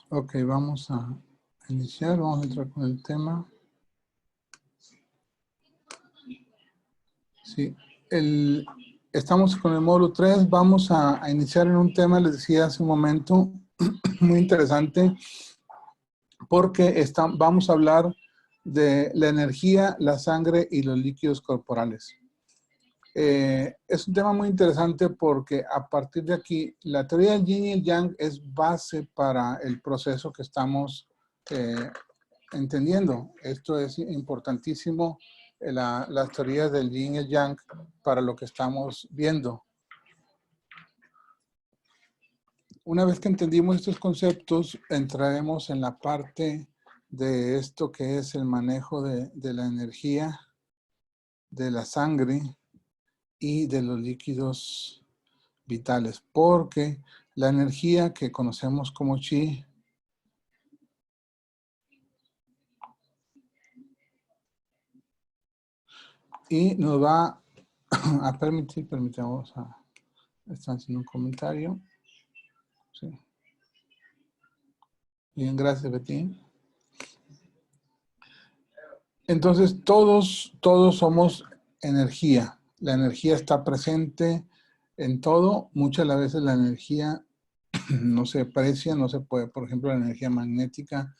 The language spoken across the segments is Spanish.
Ok, vamos a iniciar, vamos a entrar con el tema. Sí, estamos con el módulo 3, vamos a iniciar en un tema, les decía hace un momento, muy interesante, porque vamos a hablar de la energía, la sangre y los líquidos corporales. Es un tema muy interesante porque a partir de aquí, la teoría del yin y el yang es base para el proceso que estamos entendiendo. Esto es importantísimo, las teorías del yin y el yang para lo que estamos viendo. Una vez que entendimos estos conceptos, entraremos en la parte de esto que es el manejo de la energía, de la sangre y de los líquidos vitales, porque la energía que conocemos como chi y nos va a permitamos están haciendo un comentario. Sí. Bien, gracias, Betty. Entonces, todos somos energía. La energía está presente en todo. Muchas de las veces la energía no se aprecia, no se puede, por ejemplo, la energía magnética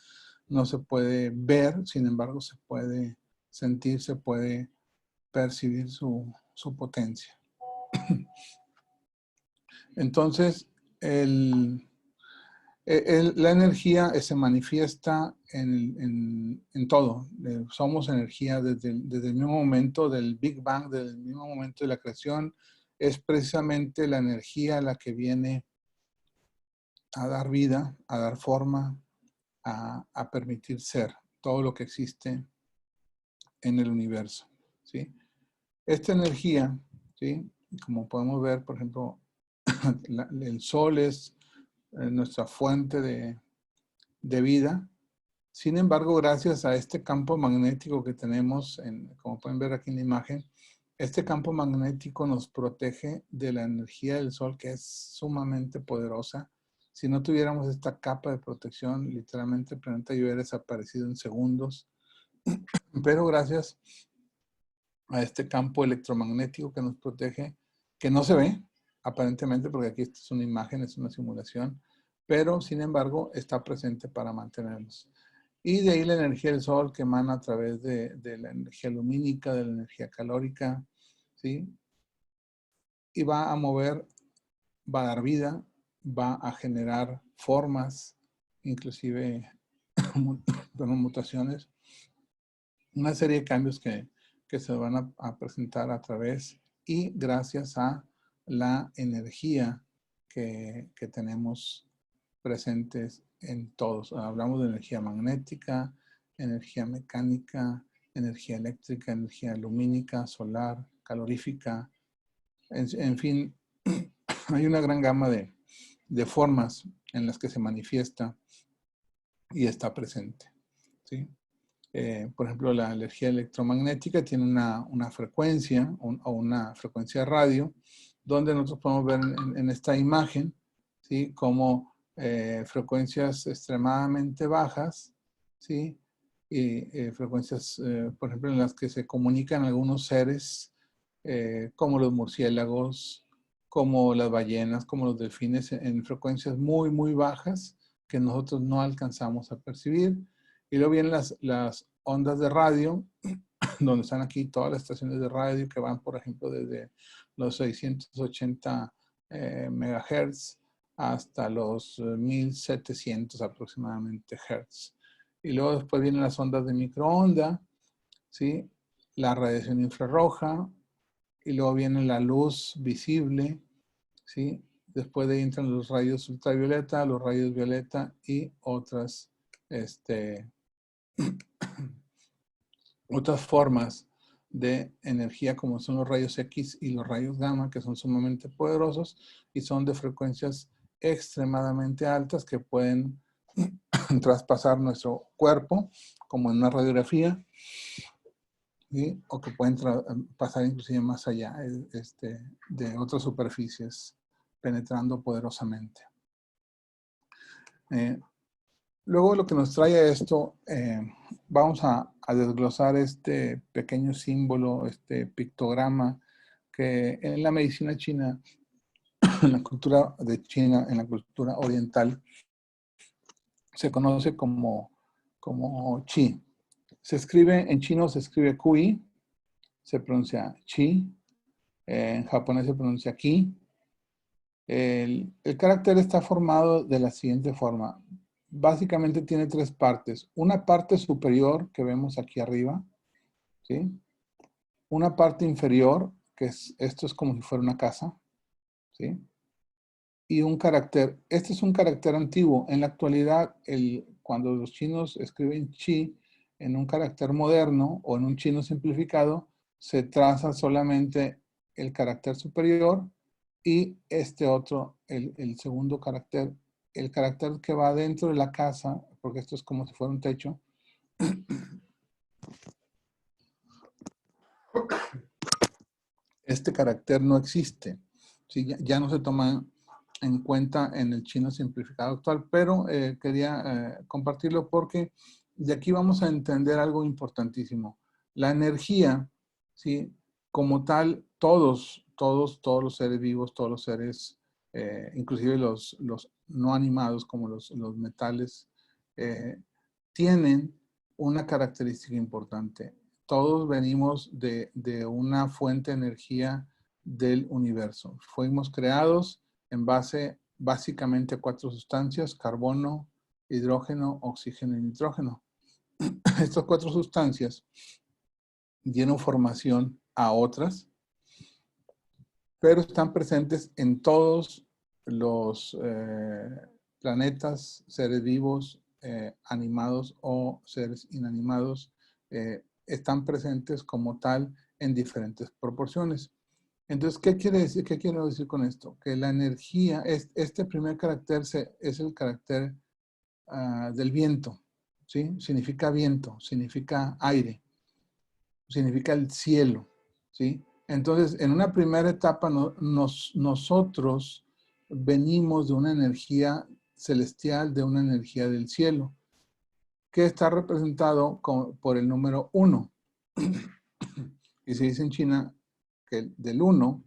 no se puede ver, sin embargo, se puede sentir, se puede percibir su potencia. Entonces, la energía se manifiesta en todo. Somos energía desde el mismo momento del Big Bang, desde el mismo momento de la creación. Es precisamente la energía la que viene a dar vida, a dar forma, a permitir ser todo lo que existe en el universo, ¿sí? Esta energía, ¿sí? Como podemos ver, por ejemplo, el sol es nuestra fuente de vida. Sin embargo, gracias a este campo magnético que tenemos, como pueden ver aquí en la imagen, este campo magnético nos protege de la energía del sol, que es sumamente poderosa. Si no tuviéramos esta capa de protección, literalmente el planeta hubiera desaparecido en segundos. Pero gracias a este campo electromagnético que nos protege, que no se ve, aparentemente, porque aquí esta es una imagen, es una simulación, pero sin embargo está presente para mantenernos. Y de ahí la energía del sol que emana a través de la energía lumínica, de la energía calórica, ¿sí? Y va a mover, va a dar vida, va a generar formas, inclusive mutaciones, una serie de cambios que se van a presentar a través y gracias a la energía que tenemos presentes en todos. Hablamos de energía magnética, energía mecánica, energía eléctrica, energía lumínica, solar, calorífica. En fin, hay una gran gama de formas en las que se manifiesta y está presente, ¿sí? Por ejemplo, la energía electromagnética tiene una frecuencia o una frecuencia de radio, donde nosotros podemos ver en esta imagen, ¿sí? Como frecuencias extremadamente bajas, ¿sí? Y frecuencias, por ejemplo, en las que se comunican algunos seres, como los murciélagos, como las ballenas, como los delfines, en frecuencias muy, muy bajas que nosotros no alcanzamos a percibir. Y luego vienen las ondas de radio, donde están aquí todas las estaciones de radio que van, por ejemplo, desde los 680 megahertz hasta los 1700 aproximadamente hertz. Y luego después vienen las ondas de microonda, ¿sí? La radiación infrarroja, y luego viene la luz visible, ¿sí? Después de ahí entran los rayos ultravioleta, los rayos violeta y otras otras formas de energía como son los rayos X y los rayos gamma, que son sumamente poderosos y son de frecuencias extremadamente altas que pueden traspasar nuestro cuerpo, como en una radiografía, ¿sí? O que pueden pasar inclusive más allá de otras superficies, penetrando poderosamente. Eh, Luego lo que nos trae a esto, vamos a desglosar este pequeño símbolo, este pictograma, que en la medicina china, en la cultura de China, en la cultura oriental, se conoce como chi. Se escribe, en chino se escribe kui, se pronuncia chi, en japonés se pronuncia ki. El carácter está formado de la siguiente forma. Básicamente tiene tres partes. Una parte superior que vemos aquí arriba, ¿sí? Una parte inferior, que esto es como si fuera una casa, ¿sí? Y un carácter, este es un carácter antiguo. En la actualidad, cuando los chinos escriben chi en un carácter moderno o en un chino simplificado, se traza solamente el carácter superior y este otro, el segundo carácter, el carácter que va dentro de la casa, porque esto es como si fuera un techo. Este carácter no existe, ¿sí? Ya no se toma en cuenta en el chino simplificado actual, pero quería compartirlo porque de aquí vamos a entender algo importantísimo. La energía, ¿sí? Como tal, todos los seres vivos, todos los seres, inclusive los no animados como los metales, tienen una característica importante. Todos venimos de una fuente de energía del universo. Fuimos creados en base básicamente a cuatro sustancias: carbono, hidrógeno, oxígeno y nitrógeno. Estas cuatro sustancias dieron formación a otras, pero están presentes en todos los planetas, seres vivos, animados o seres inanimados, están presentes como tal en diferentes proporciones. Entonces, ¿qué quiere decir? ¿Qué quiero decir con esto? Que la energía, este primer carácter es el carácter del viento, ¿sí? Significa viento, significa aire, significa el cielo, ¿sí? Entonces, en una primera etapa, nosotros venimos de una energía celestial, de una energía del cielo, que está representado por el número 1. Y se dice en China que del 1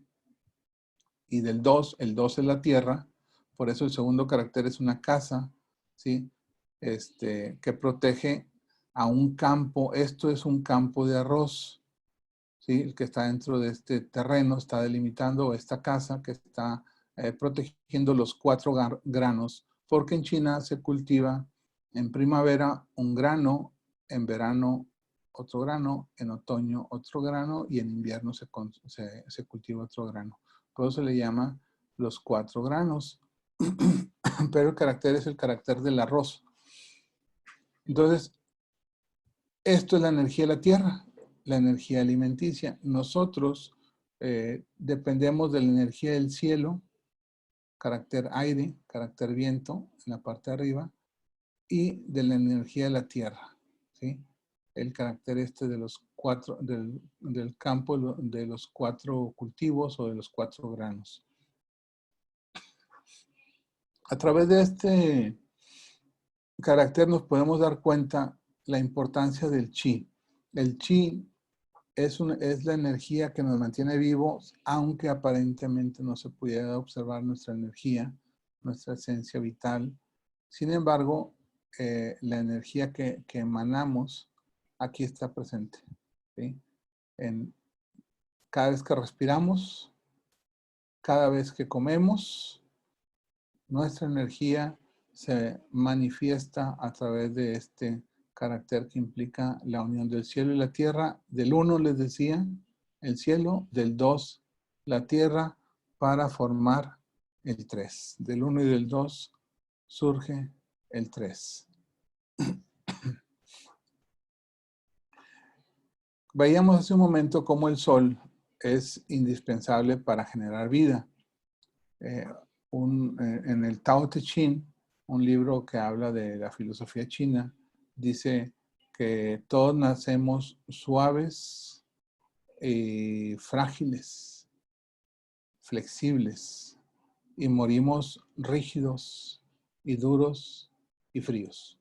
y del 2, el 2 es la tierra, por eso el segundo carácter es una casa, ¿sí? Que protege a un campo. Esto es un campo de arroz, ¿sí? El que está dentro de este terreno está delimitando esta casa que está protegiendo los 4 granos, porque en China se cultiva en primavera un grano, en verano otro grano, en otoño otro grano y en invierno se cultiva otro grano. Por eso se le llama los 4 granos. Pero el carácter es el carácter del arroz. Entonces, esto es la energía de la tierra, la energía alimenticia. Nosotros dependemos de la energía del cielo, carácter aire, carácter viento, en la parte de arriba, y de la energía de la tierra, ¿sí? El carácter de los 4, del campo de los 4 cultivos o de los 4 granos. A través de este carácter nos podemos dar cuenta la importancia del chi. El chi es la energía que nos mantiene vivos, aunque aparentemente no se pudiera observar nuestra energía, nuestra esencia vital. Sin embargo, la energía que emanamos aquí está presente, ¿sí? Cada vez que respiramos, cada vez que comemos, nuestra energía se manifiesta a través de este carácter que implica la unión del cielo y la tierra. Del 1 les decía, el cielo; del 2, la tierra, para formar el 3. Del 1 y del 2 surge el 3. Veíamos hace un momento cómo el sol es indispensable para generar vida. En el Tao Te Ching, un libro que habla de la filosofía china, dice que todos nacemos suaves y frágiles, flexibles, y morimos rígidos y duros y fríos.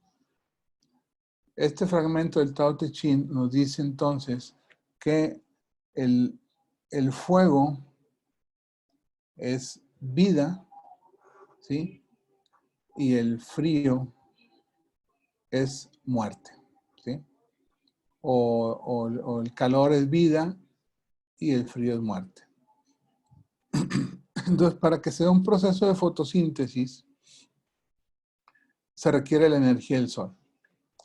Este fragmento del Tao Te Ching nos dice entonces que el fuego es vida, ¿sí? Y el frío es muerte, ¿sí? O el calor es vida y el frío es muerte. Entonces, para que sea un proceso de fotosíntesis, se requiere la energía del sol.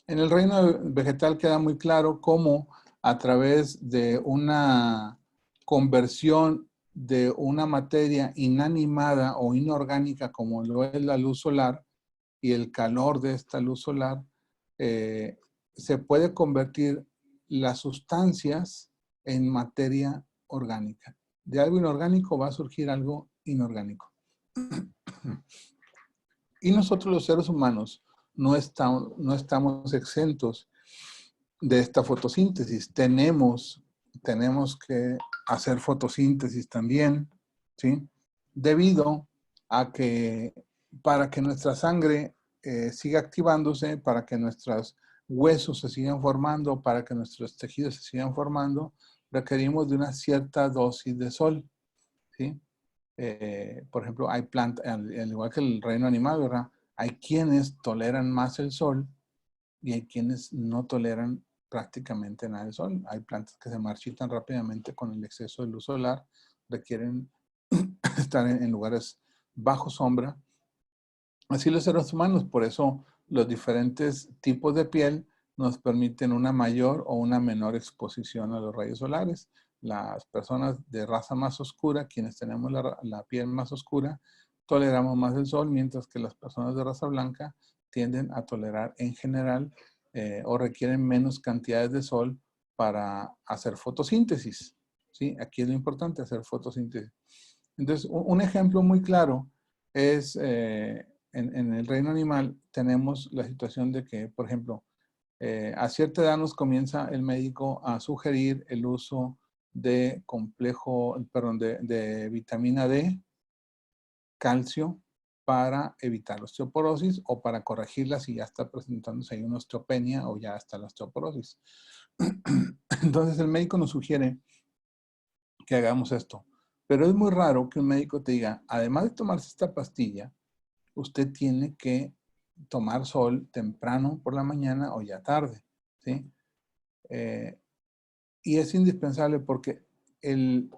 En el reino vegetal queda muy claro cómo a través de una conversión de una materia inanimada o inorgánica como lo es la luz solar y el calor de esta luz solar, se puede convertir las sustancias en materia orgánica. De algo inorgánico va a surgir algo inorgánico. Y nosotros los seres humanos no estamos exentos de esta fotosíntesis. Tenemos que hacer fotosíntesis también, ¿sí? Debido a que para que nuestra sangre siga activándose, para que nuestros huesos se sigan formando, para que nuestros tejidos se sigan formando, requerimos de una cierta dosis de sol, ¿sí? Por ejemplo, hay plantas, al igual que el reino animal, ¿verdad? Hay quienes toleran más el sol y hay quienes no toleran prácticamente nada del sol. Hay plantas que se marchitan rápidamente con el exceso de luz solar, requieren estar en lugares bajo sombra. Así los seres humanos, por eso los diferentes tipos de piel nos permiten una mayor o una menor exposición a los rayos solares. Las personas de raza más oscura, quienes tenemos la piel más oscura, toleramos más el sol, mientras que las personas de raza blanca tienden a tolerar en general o requieren menos cantidades de sol para hacer fotosíntesis. ¿Sí? Aquí es lo importante, hacer fotosíntesis. Entonces, un ejemplo muy claro es en el reino animal tenemos la situación de que, por ejemplo, a cierta edad nos comienza el médico a sugerir el uso de de vitamina D, calcio, para evitar la osteoporosis o para corregirla si ya está presentándose ahí una osteopenia o ya está la osteoporosis. Entonces el médico nos sugiere que hagamos esto. Pero es muy raro que un médico te diga, además de tomarse esta pastilla, usted tiene que tomar sol temprano por la mañana o ya tarde, ¿sí? Y es indispensable porque el,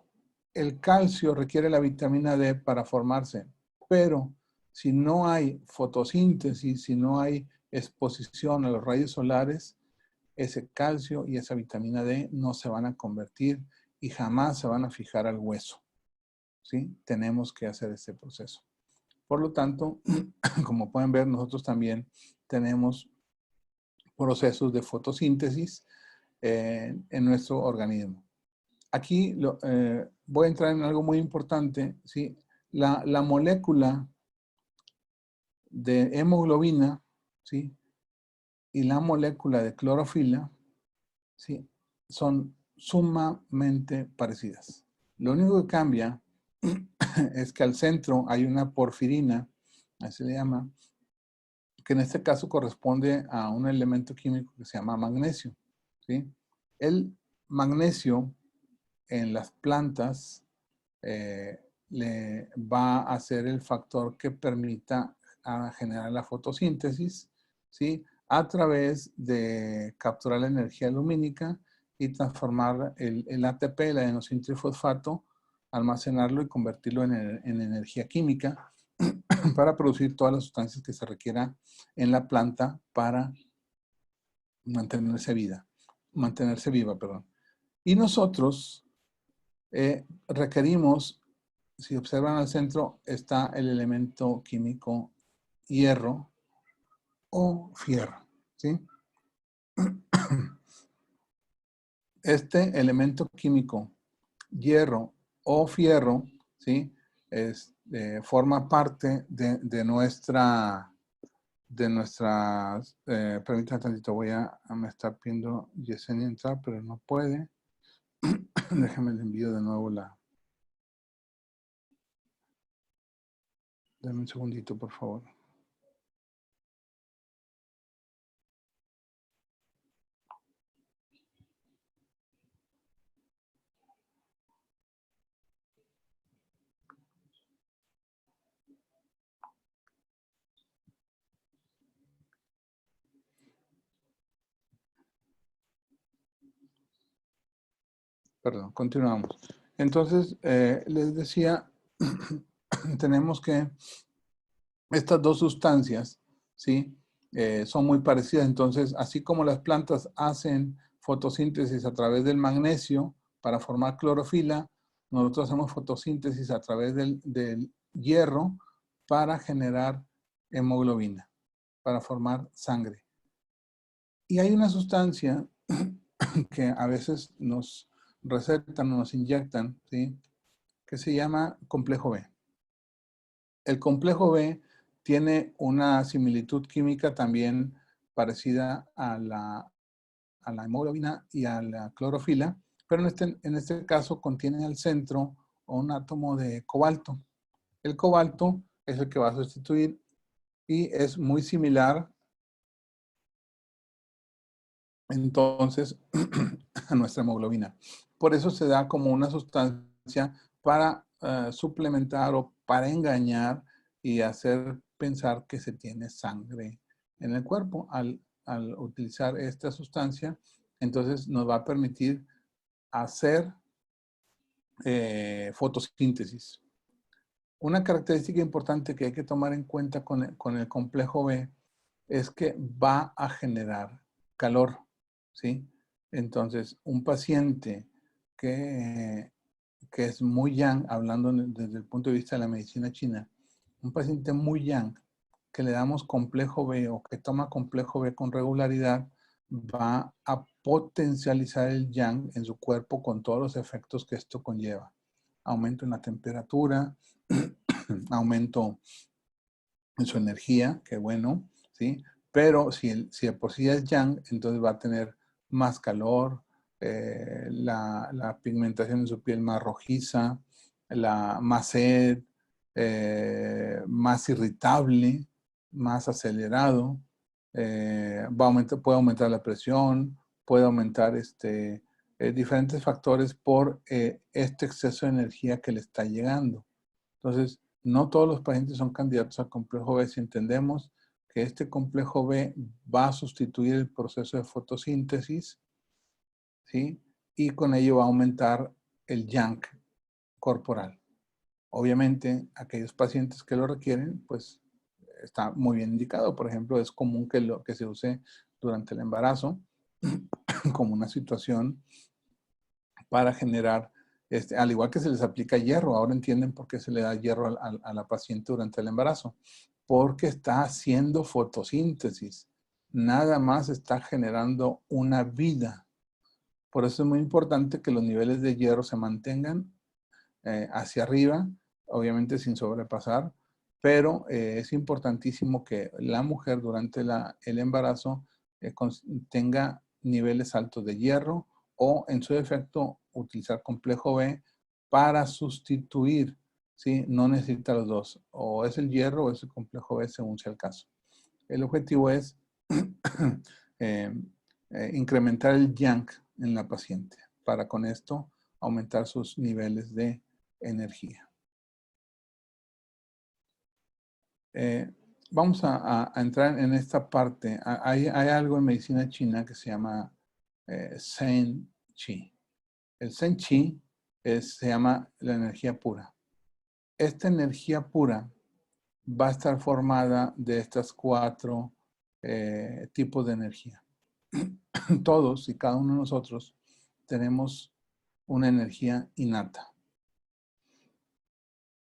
el calcio requiere la vitamina D para formarse, pero si no hay fotosíntesis, si no hay exposición a los rayos solares, ese calcio y esa vitamina D no se van a convertir y jamás se van a fijar al hueso, ¿sí? Tenemos que hacer ese proceso. Por lo tanto, como pueden ver, nosotros también tenemos procesos de fotosíntesis en nuestro organismo. Aquí voy a entrar en algo muy importante, ¿sí? La molécula de hemoglobina, ¿sí? Y la molécula de clorofila, ¿sí? Son sumamente parecidas. Lo único que cambia es que al centro hay una porfirina, así se le llama, que en este caso corresponde a un elemento químico que se llama magnesio, ¿sí? El magnesio en las plantas le va a ser el factor que permita generar la fotosíntesis, ¿sí? A través de capturar la energía lumínica y transformar el ATP, el adenosintrifosfato, almacenarlo y convertirlo en energía química para producir todas las sustancias que se requieran en la planta para mantenerse viva, perdón. Y nosotros requerimos, si observan al centro, está el elemento químico hierro o fierro, ¿sí? Este elemento químico, hierro o fierro, ¿sí? Forma parte de nuestra, permítanme tantito, me está pidiendo Yesenia entrar, pero no puede. Déjame le envío de nuevo dame un segundito, por favor. Perdón, continuamos. Entonces, les decía, tenemos que estas dos sustancias, ¿sí? Son muy parecidas. Entonces, así como las plantas hacen fotosíntesis a través del magnesio para formar clorofila, nosotros hacemos fotosíntesis a través del hierro para generar hemoglobina, para formar sangre. Y hay una sustancia que a veces nos recetan o nos inyectan, ¿sí? Que se llama complejo B. El complejo B tiene una similitud química también parecida a la hemoglobina y a la clorofila, pero en este caso contiene al centro un átomo de cobalto. El cobalto es el que va a sustituir y es muy similar entonces a nuestra hemoglobina. Por eso se da como una sustancia para suplementar o para engañar y hacer pensar que se tiene sangre en el cuerpo. Al utilizar esta sustancia, entonces nos va a permitir hacer fotosíntesis. Una característica importante que hay que tomar en cuenta con el complejo B es que va a generar calor, ¿sí? Entonces, un paciente que, que es muy yang, hablando desde el punto de vista de la medicina china, un paciente muy yang que le damos complejo B o que toma complejo B con regularidad, va a potencializar el yang en su cuerpo con todos los efectos que esto conlleva. Aumento en la temperatura, aumento en su energía, qué bueno, ¿sí? Pero si de por sí es yang, entonces va a tener más calor, la pigmentación en su piel más rojiza, más sed, más irritable, más acelerado, puede aumentar la presión, puede aumentar diferentes factores por este exceso de energía que le está llegando. Entonces, no todos los pacientes son candidatos a complejo B si entendemos que este complejo B va a sustituir el proceso de fotosíntesis, ¿sí? Y con ello va a aumentar el yang corporal. Obviamente, aquellos pacientes que lo requieren, pues está muy bien indicado. Por ejemplo, es común que se use durante el embarazo como una situación para generar, al igual que se les aplica hierro, ahora entienden por qué se le da hierro a la paciente durante el embarazo, porque está haciendo fotosíntesis, nada más está generando una vida. Por eso es muy importante que los niveles de hierro se mantengan hacia arriba, obviamente sin sobrepasar, pero es importantísimo que la mujer durante el embarazo tenga niveles altos de hierro o en su defecto utilizar complejo B para sustituir, ¿sí? No necesita los dos, o es el hierro o es el complejo B según sea el caso. El objetivo es eh, incrementar el yang en la paciente para con esto aumentar sus niveles de energía. Vamos a entrar en esta parte. Hay algo en medicina china que se llama Zhen Qi. El Zhen Qi se llama la energía pura. Esta energía pura va a estar formada de estas 4 tipos de energía. Todos y cada uno de nosotros tenemos una energía innata.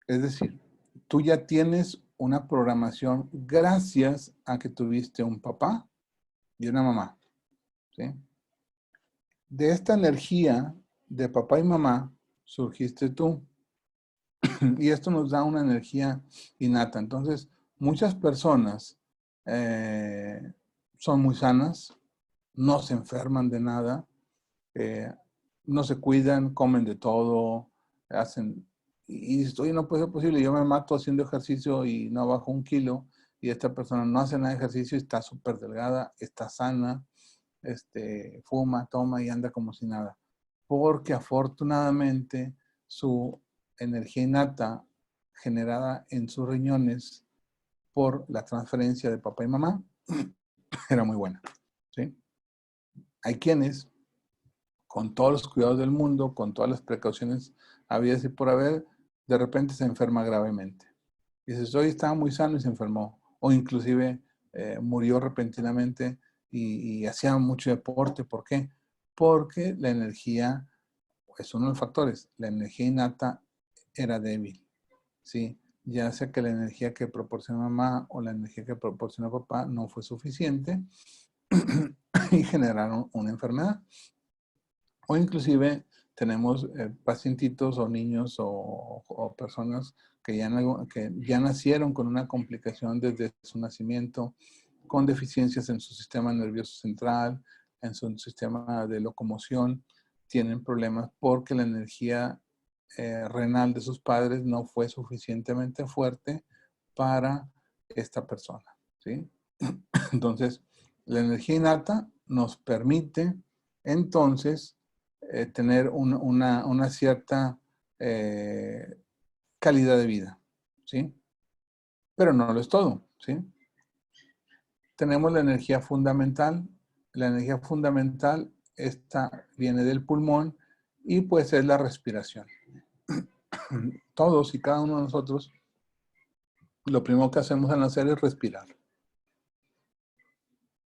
Es decir, tú ya tienes una programación gracias a que tuviste un papá y una mamá, ¿sí? De esta energía de papá y mamá surgiste tú. Y esto nos da una energía innata. Entonces, muchas personas son muy sanas, no se enferman de nada, no se cuidan, comen de todo, hacen, y dices, oye, no puede ser posible, yo me mato haciendo ejercicio y no bajo 1 kilo, y esta persona no hace nada de ejercicio, está súper delgada, está sana, fuma, toma y anda como si nada. Porque afortunadamente su energía innata generada en sus riñones por la transferencia de papá y mamá era muy buena, ¿sí? Hay quienes con todos los cuidados del mundo, con todas las precauciones habidas y por haber, de repente se enferma gravemente. Dices, hoy estaba muy sano y se enfermó. O inclusive murió repentinamente y hacía mucho deporte. ¿Por qué? Porque la energía, es uno de los factores, la energía innata era débil, ¿sí? Ya sea que la energía que proporciona mamá o la energía que proporciona papá no fue suficiente y generaron una enfermedad. O inclusive tenemos pacientitos o niños o personas que ya nacieron con una complicación desde su nacimiento, con deficiencias en su sistema nervioso central, en su sistema de locomoción, tienen problemas porque la energía renal de sus padres no fue suficientemente fuerte para esta persona, ¿sí? Entonces, la energía innata nos permite entonces tener una cierta calidad de vida, ¿sí? Pero no lo es todo, ¿sí? Tenemos la energía fundamental. La energía fundamental, esta viene del pulmón y pues es la respiración. Todos y cada uno de nosotros, lo primero que hacemos al nacer es respirar.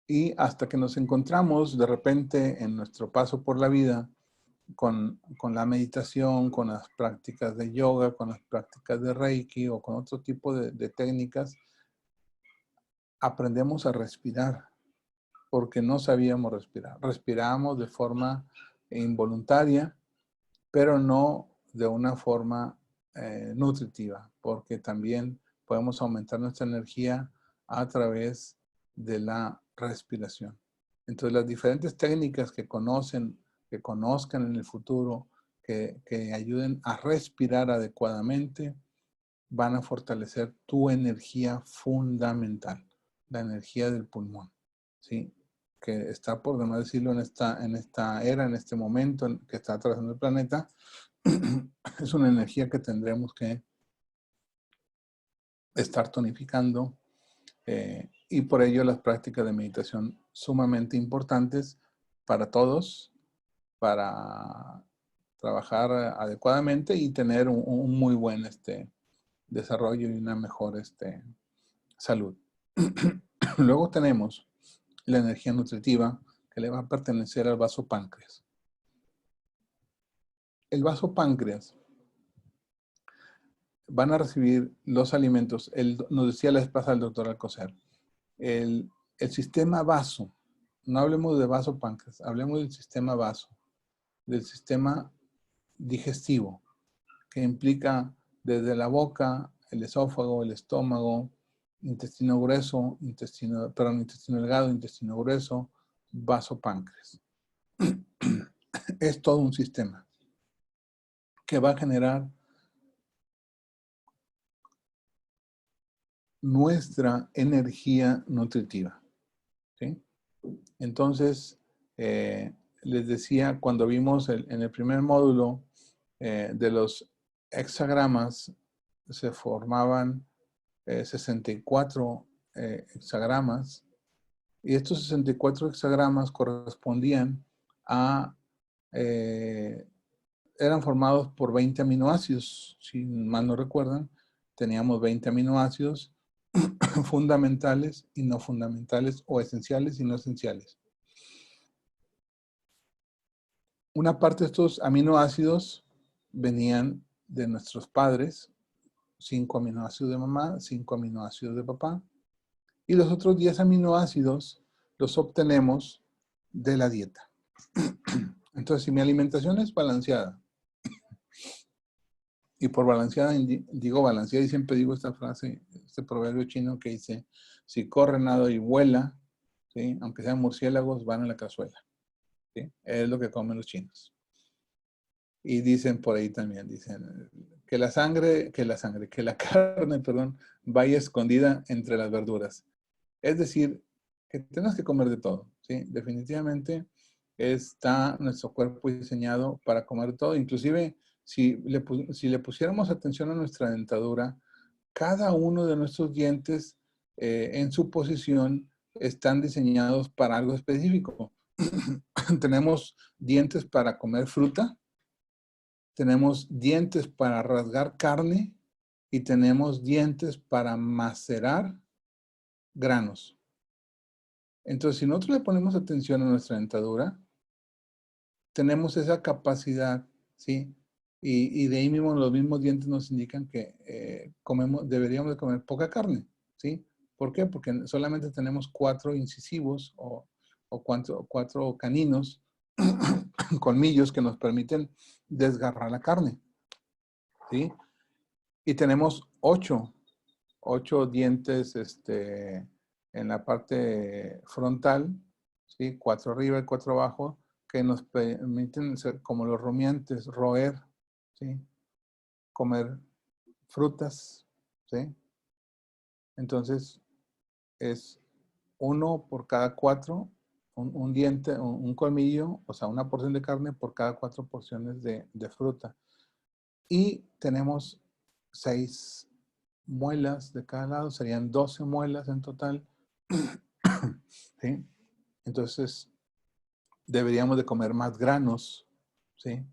Y hasta que nos encontramos de repente en nuestro paso por la vida con la meditación, con las prácticas de yoga, con las prácticas de Reiki o con otro tipo de técnicas, aprendemos a respirar porque no sabíamos respirar. Respirábamos de forma involuntaria, pero no de una forma nutritiva, porque también podemos aumentar nuestra energía a través de la respiración. Entonces, las diferentes técnicas que conozcan en el futuro, que ayuden a respirar adecuadamente, van a fortalecer tu energía fundamental, la energía del pulmón, ¿sí? Que está, por demás decirlo, en esta era, en este momento en que está atravesando el planeta, es una energía que tendremos que estar tonificando y por ello las prácticas de meditación sumamente importantes para todos, para trabajar adecuadamente y tener un muy buen desarrollo y una mejor salud. Luego tenemos la energía nutritiva que le va a pertenecer al vaso páncreas. El vaso páncreas van a recibir los alimentos. Nos decía la vez pasada el doctor Alcocer, el sistema vaso, no hablemos de vaso páncreas, hablemos del sistema vaso, del sistema digestivo, que implica desde la boca, el esófago, el estómago, intestino grueso, intestino delgado, intestino grueso, vaso páncreas. Es todo un sistema que va a generar nuestra energía nutritiva, ¿sí? Entonces, les decía, cuando vimos en el primer módulo de los hexagramas, se formaban 64 hexagramas, y estos 64 hexagramas correspondían a, eran formados por 20 aminoácidos, si mal no recuerdan, teníamos 20 aminoácidos fundamentales y no fundamentales, o esenciales y no esenciales. Una parte de estos aminoácidos venían de nuestros padres, 5 aminoácidos de mamá, 5 aminoácidos de papá, y los otros 10 aminoácidos los obtenemos de la dieta. Entonces, si mi alimentación es balanceada, y por balanceada digo balanceada y siempre digo esta frase, este proverbio chino que dice, si corre, nada y vuela, ¿sí? Aunque sean murciélagos, van a la cazuela, ¿sí? Es lo que comen los chinos. Y dicen por ahí también, dicen que la carne, perdón, vaya escondida entre las verduras. Es decir, que tenemos que comer de todo, ¿sí? Definitivamente está nuestro cuerpo diseñado para comer todo. Inclusive, si le pusiéramos atención a nuestra dentadura, cada uno de nuestros dientes en su posición están diseñados para algo específico. tenemos dientes para comer fruta, tenemos dientes para rasgar carne y tenemos dientes para macerar granos. Entonces, si nosotros le ponemos atención a nuestra dentadura, tenemos esa capacidad, ¿sí? Y de ahí mismo los mismos dientes nos indican que deberíamos de comer poca carne, ¿sí? ¿Por qué? Porque solamente tenemos 4 incisivos o 4 caninos, colmillos que nos permiten desgarrar la carne, ¿sí? Y tenemos 8 dientes en la parte frontal, ¿sí? 4 arriba y 4 abajo, que nos permiten ser como los rumiantes, roer, ¿sí? Comer frutas, ¿sí? Entonces, es 1 por cada 4, un diente, un colmillo, o sea, una porción de carne por cada 4 porciones de fruta. Y tenemos 6 muelas de cada lado, serían 12 muelas en total, ¿sí? Entonces, deberíamos de comer más granos, ¿sí?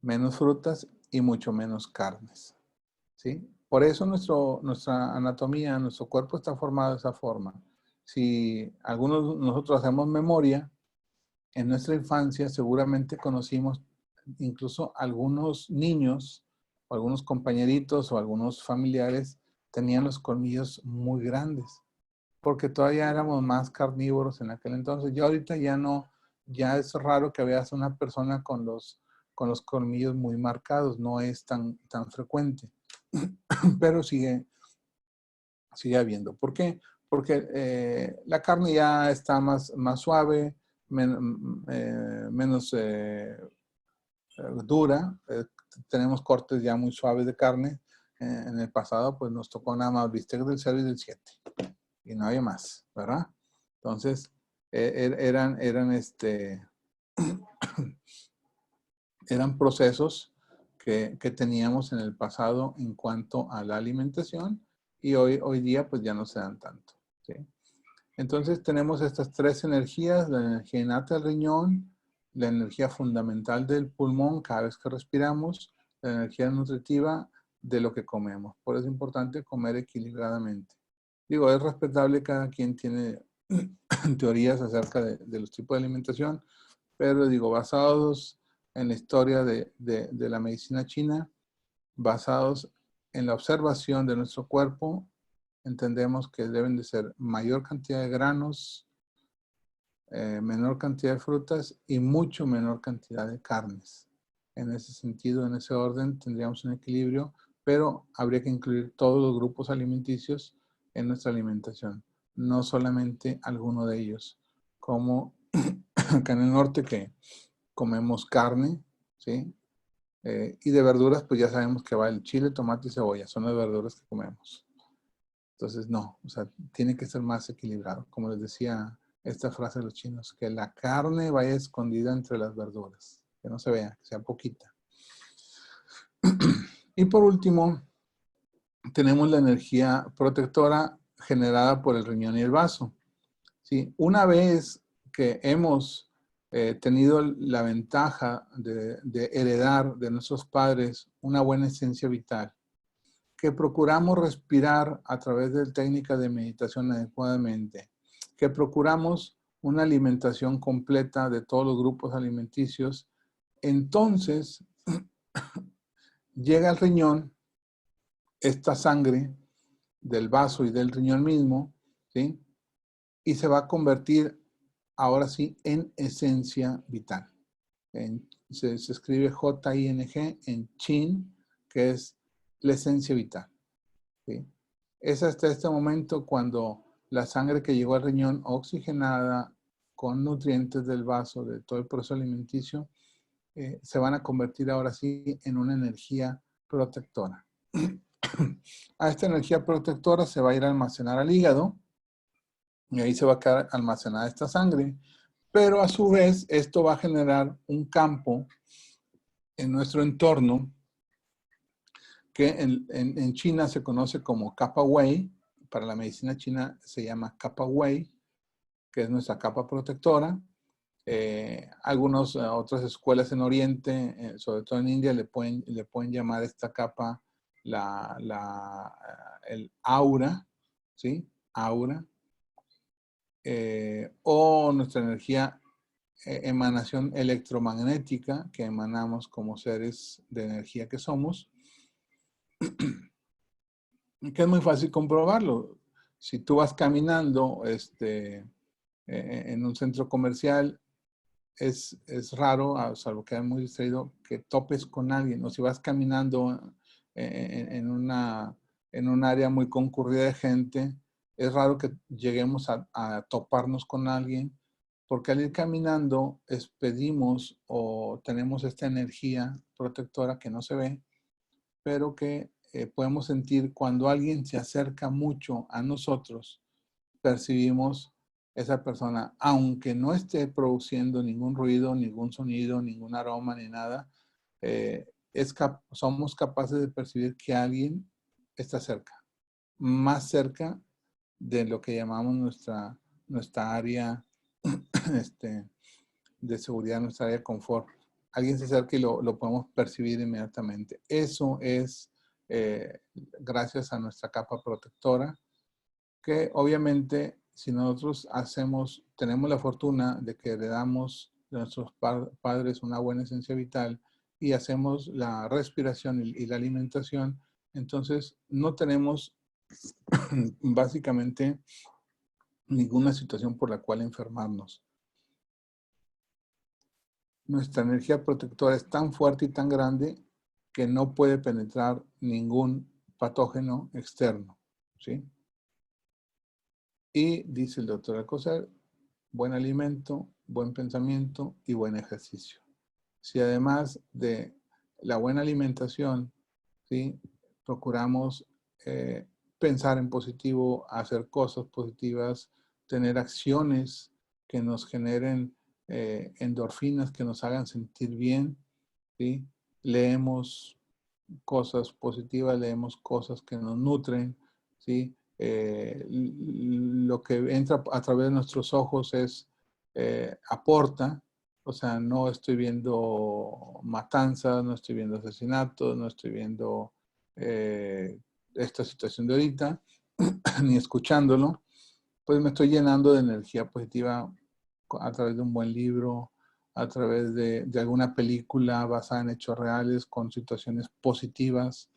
Menos frutas y mucho menos carnes, ¿sí? Por eso nuestra anatomía, nuestro cuerpo está formado de esa forma. Si algunos nosotros hacemos memoria, en nuestra infancia seguramente conocimos incluso algunos niños, o algunos compañeritos o algunos familiares tenían los colmillos muy grandes, porque todavía éramos más carnívoros en aquel entonces. Ya ahorita ya no, ya es raro que veas una persona con los colmillos muy marcados, no es tan frecuente, pero sigue habiendo. ¿Por qué? Porque la carne ya está más suave, menos dura. Tenemos cortes ya muy suaves de carne. En el pasado, pues nos tocó nada más bistec del 0 y del 7. Y no había más, ¿verdad? Entonces, eran procesos que teníamos en el pasado en cuanto a la alimentación y hoy día pues ya no se dan tanto, ¿sí? Entonces tenemos estas 3 energías: la energía innata del riñón, la energía fundamental del pulmón cada vez que respiramos, la energía nutritiva de lo que comemos. Por eso es importante comer equilibradamente. Digo, es respetable, cada quien tiene teorías acerca de los tipos de alimentación, pero digo, basados en la historia de la medicina china, basados en la observación de nuestro cuerpo, entendemos que deben de ser mayor cantidad de granos, menor cantidad de frutas y mucho menor cantidad de carnes. En ese sentido, en ese orden, tendríamos un equilibrio, pero habría que incluir todos los grupos alimenticios en nuestra alimentación, no solamente alguno de ellos, como acá en el norte que comemos carne, ¿sí? Y de verduras, pues ya sabemos que va el chile, tomate y cebolla, son las verduras que comemos. Entonces, no, o sea, tiene que ser más equilibrado. Como les decía esta frase de los chinos, que la carne vaya escondida entre las verduras, que no se vea, que sea poquita. Y por último, tenemos la energía protectora generada por el riñón y el vaso, ¿sí? Una vez que hemos tenido la ventaja de heredar de nuestros padres una buena esencia vital, que procuramos respirar a través de técnicas de meditación adecuadamente, que procuramos una alimentación completa de todos los grupos alimenticios, entonces llega al riñón esta sangre del vaso y del riñón mismo, ¿sí? Y se va a convertir ahora sí en esencia vital. Se escribe J-I-N-G en Chin, que es la esencia vital, ¿sí? Es hasta este momento cuando la sangre que llegó al riñón oxigenada con nutrientes del vaso, de todo el proceso alimenticio, se van a convertir ahora sí en una energía protectora. A esta energía protectora se va a ir a almacenar al hígado y ahí se va a quedar almacenada esta sangre, pero a su vez esto va a generar un campo en nuestro entorno que en China se conoce como Kappa Wei. Para la medicina china se llama Kappa Wei, que es nuestra capa protectora. Algunas otras escuelas en Oriente, sobre todo en India, le pueden llamar esta capa el aura, ¿sí? Aura. O nuestra energía, emanación electromagnética que emanamos como seres de energía que somos, que es muy fácil comprobarlo. Si tú vas caminando en un centro comercial, es raro, salvo que hayas muy distraído, que topes con alguien. O si vas caminando en un área muy concurrida de gente, es raro que lleguemos a toparnos con alguien, porque al ir caminando pedimos o tenemos esta energía protectora que no se ve, pero que podemos sentir cuando alguien se acerca mucho a nosotros. Percibimos esa persona, aunque no esté produciendo ningún ruido, ningún sonido, ningún aroma, ni nada, somos capaces de percibir que alguien está cerca, más cerca de lo que llamamos nuestra área de seguridad, nuestra área de confort. Alguien se acerca y lo podemos percibir inmediatamente. Eso es gracias a nuestra capa protectora, que obviamente si nosotros tenemos la fortuna de que heredamos de nuestros padres una buena esencia vital y hacemos la respiración y la alimentación, entonces no tenemos básicamente ninguna situación por la cual enfermarnos. Nuestra energía protectora es tan fuerte y tan grande que no puede penetrar ningún patógeno externo, ¿sí? Y dice el doctor Alcocer, buen alimento, buen pensamiento y buen ejercicio. Si además de la buena alimentación, ¿sí?, procuramos pensar en positivo, hacer cosas positivas, tener acciones que nos generen endorfinas, que nos hagan sentir bien, ¿sí? Leemos cosas positivas, leemos cosas que nos nutren, ¿sí? Lo que entra a través de nuestros ojos aporta, o sea, no estoy viendo matanzas, no estoy viendo asesinatos, no estoy viendo esta situación de ahorita, ni escuchándolo, pues me estoy llenando de energía positiva a través de un buen libro, a través de alguna película basada en hechos reales, con situaciones positivas.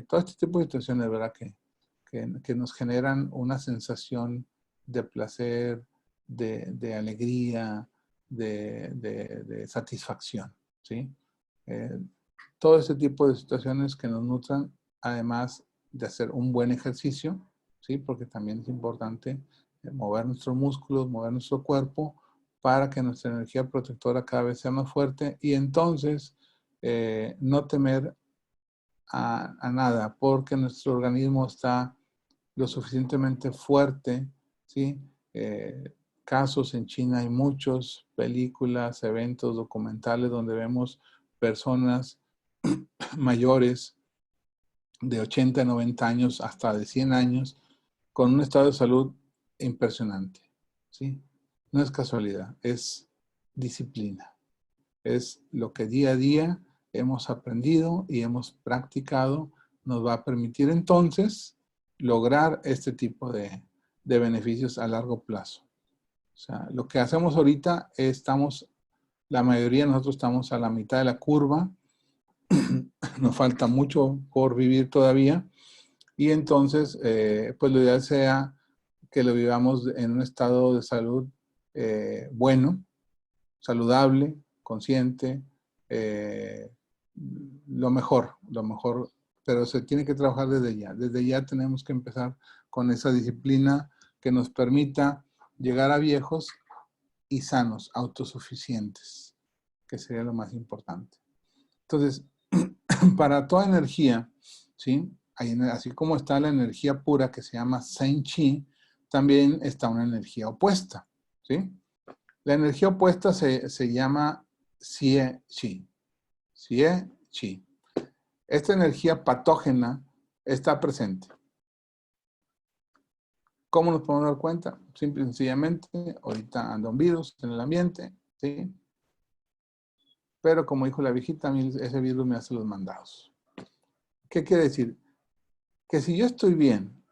Todo este tipo de situaciones, ¿verdad? Que nos generan una sensación de placer, de alegría, de satisfacción, ¿sí? Eh, Todo ese tipo de situaciones que nos nutran, además de hacer un buen ejercicio, ¿sí? Porque también es importante mover nuestros músculos, mover nuestro cuerpo, para que nuestra energía protectora cada vez sea más fuerte y entonces no temer a nada, porque nuestro organismo está lo suficientemente fuerte, ¿sí? Casos en China hay muchos, películas, eventos, documentales donde vemos personas mayores de 80, 90 años, hasta de 100 años, con un estado de salud impresionante, ¿sí? No es casualidad, es disciplina. Es lo que día a día hemos aprendido y hemos practicado, nos va a permitir entonces lograr este tipo de beneficios a largo plazo. O sea, lo que hacemos ahorita, la mayoría de nosotros estamos a la mitad de la curva, nos falta mucho por vivir todavía, y entonces, pues lo ideal sea que lo vivamos en un estado de salud bueno, saludable, consciente, lo mejor, pero se tiene que trabajar desde ya. Desde ya tenemos que empezar con esa disciplina que nos permita llegar a viejos y sanos, autosuficientes, que sería lo más importante. Entonces, para toda energía, ¿sí? Así como está la energía pura que se llama Sen Chi, también está una energía opuesta, ¿sí? La energía opuesta se llama Xie Chi. Xie Chi. Esta energía patógena está presente. ¿Cómo nos podemos dar cuenta? Simple y sencillamente, ahorita anda un virus en el ambiente, ¿sí? Pero como dijo la viejita, a mí ese virus me hace los mandados. ¿Qué quiere decir? Que si yo estoy bien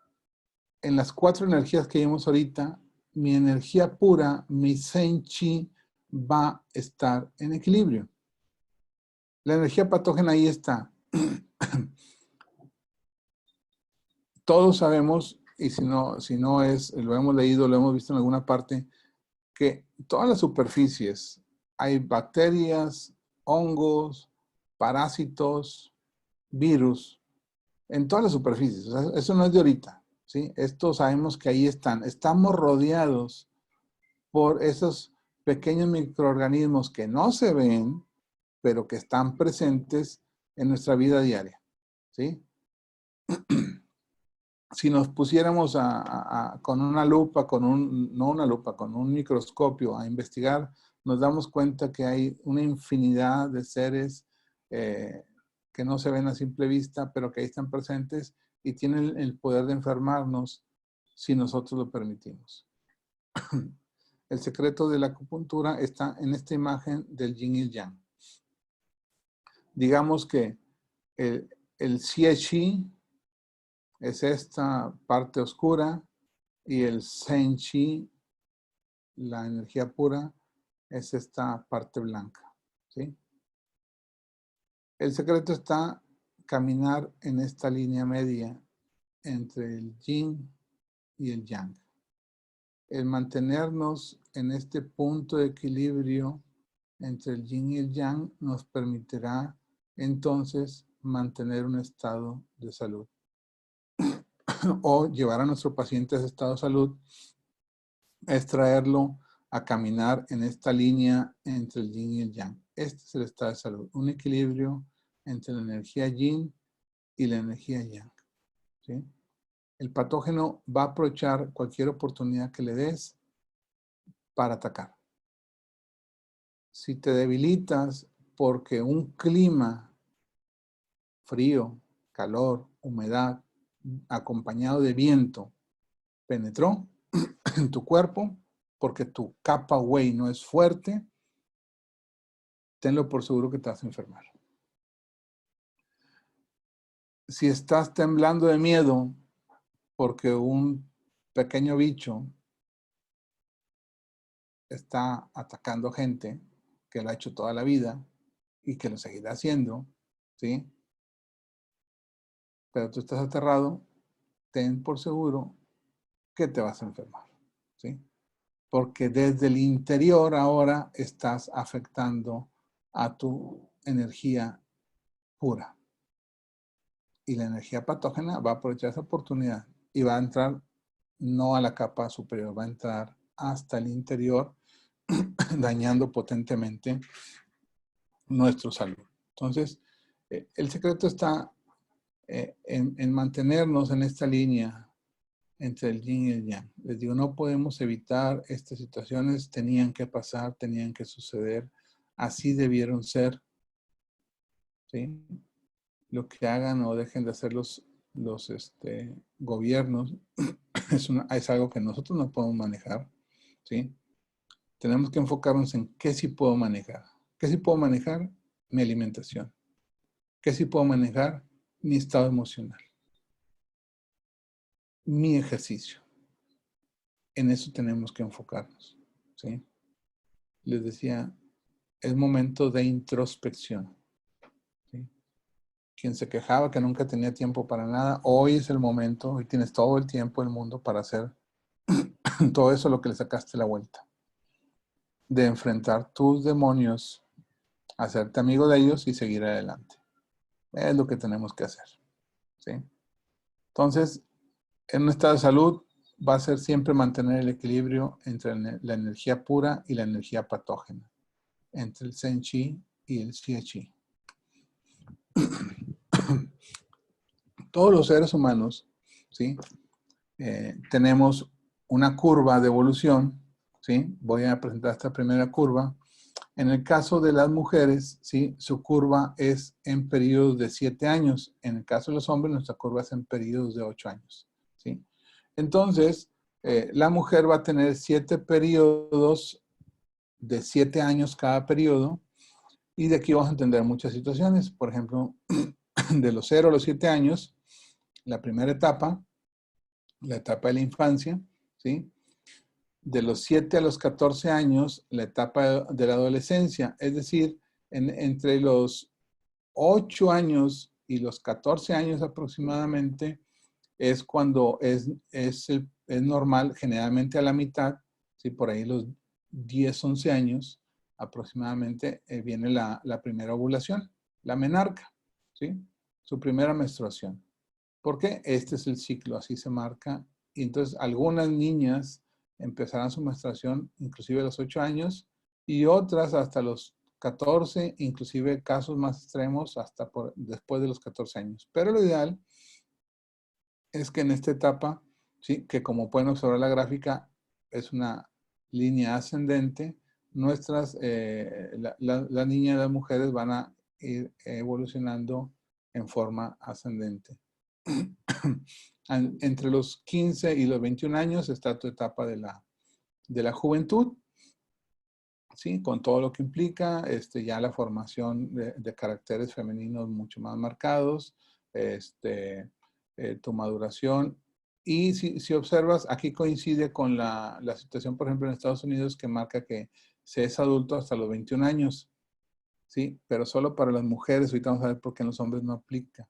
en las 4 energías que vimos ahorita, mi energía pura, mi Zen Chi, va a estar en equilibrio. La energía patógena ahí está. Todos sabemos, y si no es, lo hemos leído, lo hemos visto en alguna parte, que todas las superficies, hay bacterias, hongos, parásitos, virus, en todas las superficies. O sea, eso no es de ahorita, ¿sí? Esto sabemos que ahí están. Estamos rodeados por esos pequeños microorganismos que no se ven, pero que están presentes en nuestra vida diaria, ¿sí? Si nos pusiéramos con una lupa, no una lupa, con un microscopio a investigar, nos damos cuenta que hay una infinidad de seres que no se ven a simple vista, pero que ahí están presentes y tienen el poder de enfermarnos si nosotros lo permitimos. El secreto de la acupuntura está en esta imagen del yin y el yang. Digamos que el xie qi es esta parte oscura y el Zen Chi, la energía pura, es esta parte blanca, ¿sí? El secreto está caminar en esta línea media entre el yin y el yang. El mantenernos en este punto de equilibrio entre el yin y el yang nos permitirá entonces mantener un estado de salud o llevar a nuestro paciente a ese estado de salud, es traerlo a caminar en esta línea entre el yin y el yang. Este es el estado de salud, un equilibrio entre la energía yin y la energía yang, ¿sí? El patógeno va a aprovechar cualquier oportunidad que le des para atacar. Si te debilitas porque un clima frío, calor, humedad, acompañado de viento, penetró en tu cuerpo porque tu capa Wei no es fuerte, tenlo por seguro que te vas a enfermar. Si estás temblando de miedo porque un pequeño bicho está atacando gente que lo ha hecho toda la vida y que lo seguirá haciendo, ¿sí? Pero tú estás aterrado, ten por seguro que te vas a enfermar, ¿sí? Porque desde el interior ahora estás afectando a tu energía pura. Y la energía patógena va a aprovechar esa oportunidad y va a entrar no a la capa superior, va a entrar hasta el interior, dañando potentemente nuestra salud. Entonces, el secreto está en mantenernos en esta línea entre el yin y el yang. Les digo, no podemos evitar estas situaciones, tenían que pasar, tenían que suceder, así debieron ser, ¿sí? Lo que hagan o dejen de hacer los gobiernos es algo que nosotros no podemos manejar, ¿sí? Tenemos que enfocarnos en qué sí puedo manejar. ¿Qué sí puedo manejar? Mi alimentación. ¿Qué sí puedo manejar? Mi estado emocional. Mi ejercicio. En eso tenemos que enfocarnos, ¿sí? Les decía, es momento de introspección, ¿sí? Quien se quejaba que nunca tenía tiempo para nada, hoy es el momento, hoy tienes todo el tiempo del mundo para hacer todo eso lo que le sacaste la vuelta. De enfrentar tus demonios, hacerte amigo de ellos y seguir adelante. Es lo que tenemos que hacer, ¿sí? Entonces, en un estado de salud va a ser siempre mantener el equilibrio entre la energía pura y la energía patógena, entre el Zen Chi y el Xie Chi. Todos los seres humanos, ¿sí? Tenemos una curva de evolución, ¿sí? Voy a presentar esta primera curva. En el caso de las mujeres, ¿sí? Su curva es en periodos de 7 años. En el caso de los hombres, nuestra curva es en periodos de 8 años, ¿sí? Entonces, La mujer va a tener 7 periodos de 7 años cada periodo, y de aquí vamos a entender muchas situaciones. Por ejemplo, de los 0 a los 7 años, la primera etapa, la etapa de la infancia, ¿sí? De los 7 a los 14 años, la etapa de la adolescencia, es decir, entre los 8 años y los 14 años aproximadamente, es cuando es normal, generalmente a la mitad, ¿sí? Por ahí los 10, 11 años aproximadamente, viene la primera ovulación, la menarca, ¿sí? Su primera menstruación. Porque este es el ciclo, así se marca. Y entonces algunas niñas empezarán su menstruación inclusive a los 8 años y otras hasta los 14, inclusive casos más extremos hasta después de los 14 años. Pero lo ideal es que en esta etapa, ¿sí? Que como pueden observar la gráfica, es una línea ascendente. Las niñas y las mujeres van a ir evolucionando en forma ascendente. Entre los 15 y los 21 años está tu etapa de la juventud, ¿sí? Con todo lo que implica, ya la formación de caracteres femeninos mucho más marcados, tu maduración. Y si observas, aquí coincide con la situación, por ejemplo, en Estados Unidos, que marca que se es adulto hasta los 21 años, ¿sí? Pero solo para las mujeres. Ahorita vamos a ver por qué en los hombres no aplica.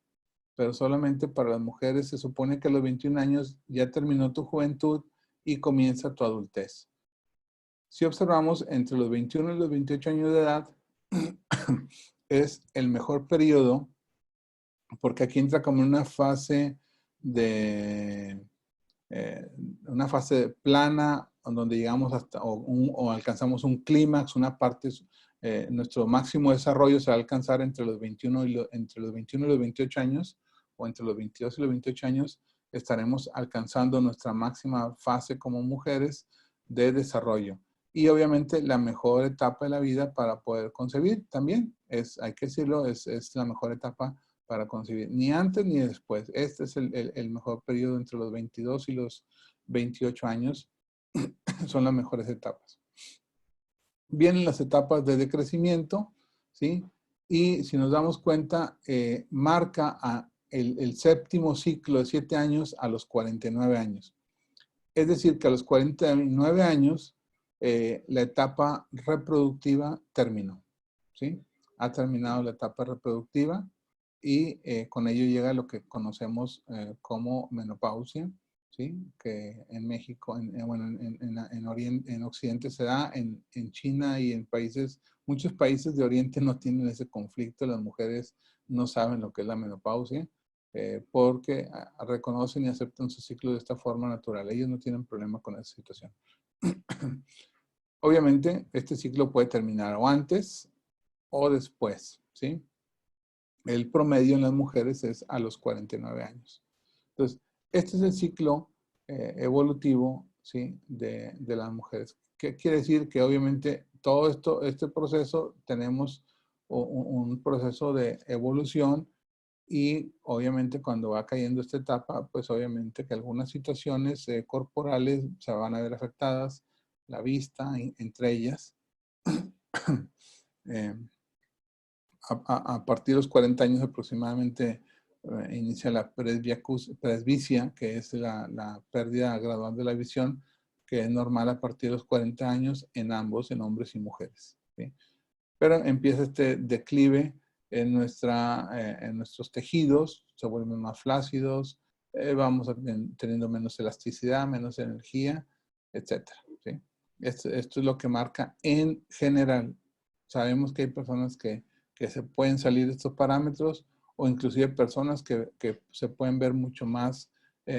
Pero solamente para las mujeres se supone que a los 21 años ya terminó tu juventud y comienza tu adultez. Si observamos, entre los 21 y los 28 años de edad es el mejor periodo, porque aquí entra como una fase de una fase plana, donde llegamos hasta o alcanzamos un clímax, una parte, nuestro máximo desarrollo se va a alcanzar entre los 21 y los 28 años, o entre los 22 y los 28 años, estaremos alcanzando nuestra máxima fase como mujeres de desarrollo. Y obviamente la mejor etapa de la vida para poder concebir también, hay que decirlo, es la mejor etapa para concebir, ni antes ni después. Este es el mejor periodo entre los 22 y los 28 años, son las mejores etapas. Vienen las etapas de decrecimiento, ¿sí? Y si nos damos cuenta, marca el séptimo ciclo de 7 años a los 49 años. Es decir, que a los 49 años, la etapa reproductiva terminó, ¿sí? Ha terminado la etapa reproductiva y con ello llega lo que conocemos como menopausia, ¿sí? Que en México, en Occidente se da, en China y en muchos países de Oriente no tienen ese conflicto, las mujeres no saben lo que es la menopausia, porque reconocen y aceptan su ciclo de esta forma natural. Ellos no tienen problema con esa situación. Obviamente, este ciclo puede terminar o antes o después, ¿sí? El promedio en las mujeres es a los 49 años. Entonces, este es el ciclo evolutivo, ¿sí? de las mujeres. ¿Qué quiere decir? Que obviamente todo este proceso, tenemos un proceso de evolución. Y obviamente cuando va cayendo esta etapa, pues obviamente que algunas situaciones corporales se van a ver afectadas, la vista, entre ellas. eh, a partir de los 40 años aproximadamente inicia la presbicia, que es la pérdida gradual de la visión, que es normal a partir de los 40 años en ambos, en hombres y mujeres, ¿sí? Pero empieza este declive en nuestros tejidos, se vuelven más flácidos, vamos teniendo menos elasticidad, menos energía, etc. ¿sí? Esto es lo que marca en general. Sabemos que hay personas que se pueden salir de estos parámetros, o inclusive personas que se pueden ver mucho más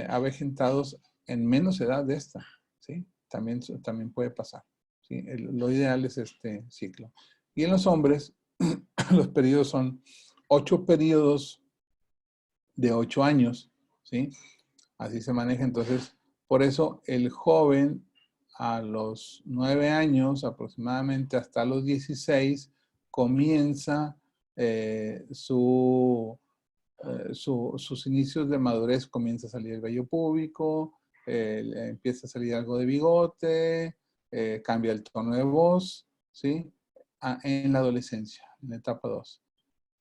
avejentados en menos edad de esta, ¿sí? También puede pasar, ¿sí? Lo ideal es este ciclo. Y en los hombres, los periodos son 8 periodos de 8 años, ¿sí? Así se maneja. Entonces, por eso el joven a los 9 años, aproximadamente hasta los 16, comienza sus inicios de madurez, comienza a salir el vello púbico, empieza a salir algo de bigote, cambia el tono de voz, ¿sí? En la adolescencia, en la etapa 2.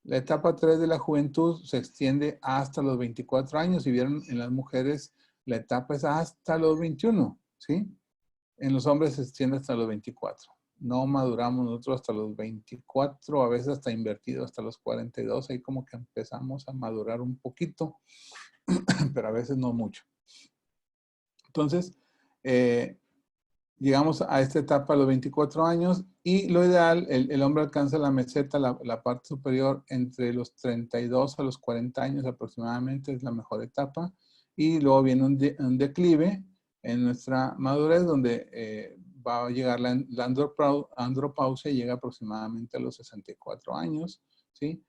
La etapa 3 de la juventud se extiende hasta los 24 años. Si vieron, en las mujeres la etapa es hasta los 21, ¿sí? En los hombres se extiende hasta los 24. No maduramos nosotros hasta los 24, a veces hasta invertido, hasta los 42. Ahí como que empezamos a madurar un poquito, pero a veces no mucho. Entonces, llegamos a esta etapa a los 24 años y lo ideal, el hombre alcanza la meseta, la parte superior, entre los 32 a los 40 años aproximadamente, es la mejor etapa. Y luego viene un declive en nuestra madurez, donde va a llegar la andropausia y llega aproximadamente a los 64 años, ¿sí?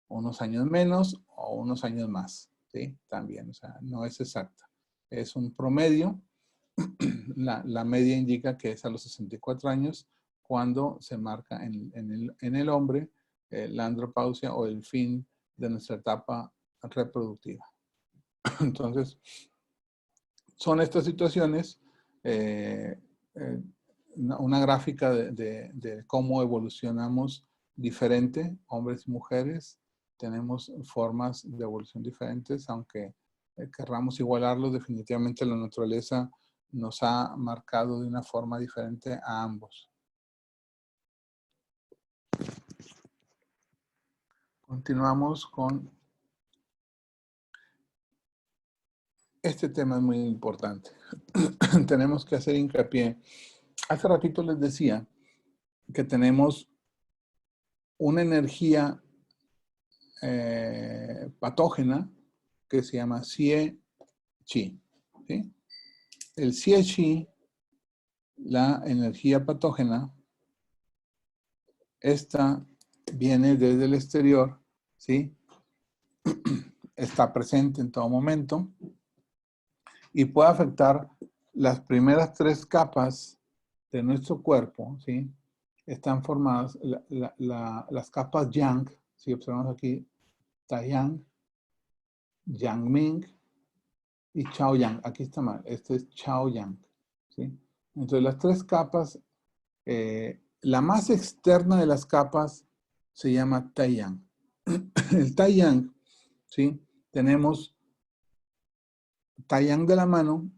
Unos años menos o unos años más, ¿sí? También, o sea, no es exacta. Es un promedio. La media indica que es a los 64 años cuando se marca en el hombre la andropausia o el fin de nuestra etapa reproductiva. Entonces, son estas situaciones, una gráfica de cómo evolucionamos diferente, hombres y mujeres. Tenemos formas de evolución diferentes, aunque querramos igualarlos, definitivamente la naturaleza nos ha marcado de una forma diferente a ambos. Continuamos con este tema, es muy importante. Tenemos que hacer hincapié. Hace ratito les decía que tenemos una energía patógena que se llama Xie-Qi, ¿sí? El Xie-Qi, la energía patógena, esta viene desde el exterior, ¿sí? Está presente en todo momento y puede afectar las primeras 3 capas de nuestro cuerpo, ¿sí? Están formadas, las capas Yang, si observamos aquí, Taiyang, Yangming y Chaoyang. Aquí está mal, este es Chaoyang, ¿sí? Entonces las 3 capas, la más externa de las capas se llama Taiyang. El Taiyang, ¿sí? Tenemos Taiyang de la mano,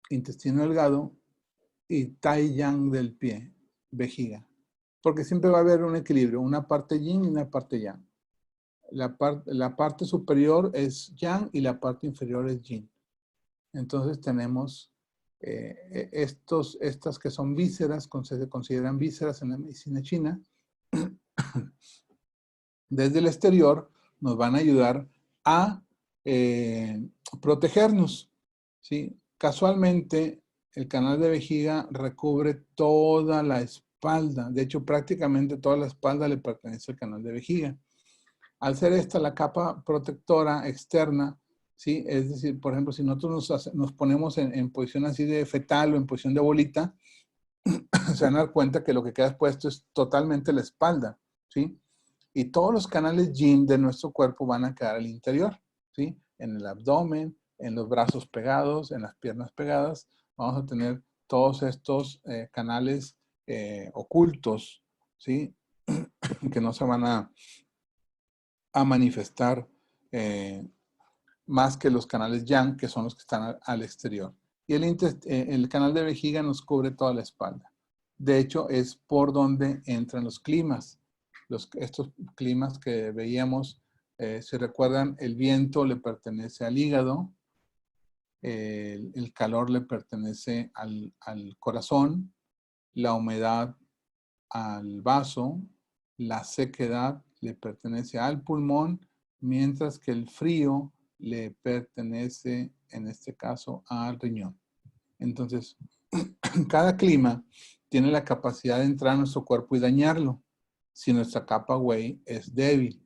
intestino delgado, y Taiyang del pie, vejiga. Porque siempre va a haber un equilibrio, una parte yin y una parte yang. La parte superior es yang y la parte inferior es yin. Entonces tenemos estas que son vísceras, se consideran vísceras en la medicina china. Desde el exterior nos van a ayudar a protegernos, ¿sí? Casualmente, el canal de vejiga recubre toda la espalda. De hecho, prácticamente toda la espalda le pertenece al canal de vejiga. Al ser esta la capa protectora externa, ¿sí? Es decir, por ejemplo, si nosotros nos ponemos en posición así de fetal o en posición de bolita, se van a dar cuenta que lo que queda expuesto es totalmente la espalda, ¿sí? Y todos los canales yin de nuestro cuerpo van a quedar al interior, ¿sí? En el abdomen, en los brazos pegados, en las piernas pegadas. Vamos a tener todos estos canales ocultos, ¿sí? Que no se van a manifestar más que los canales yang, que son los que están al exterior. Y el canal de vejiga nos cubre toda la espalda. De hecho, es por donde entran los climas. Estos climas que veíamos, si recuerdan, el viento le pertenece al hígado, el calor le pertenece al corazón, la humedad al vaso, la sequedad le pertenece al pulmón, mientras que el frío le pertenece, en este caso, al riñón. Entonces, cada clima tiene la capacidad de entrar a nuestro cuerpo y dañarlo si nuestra capa Wei es débil.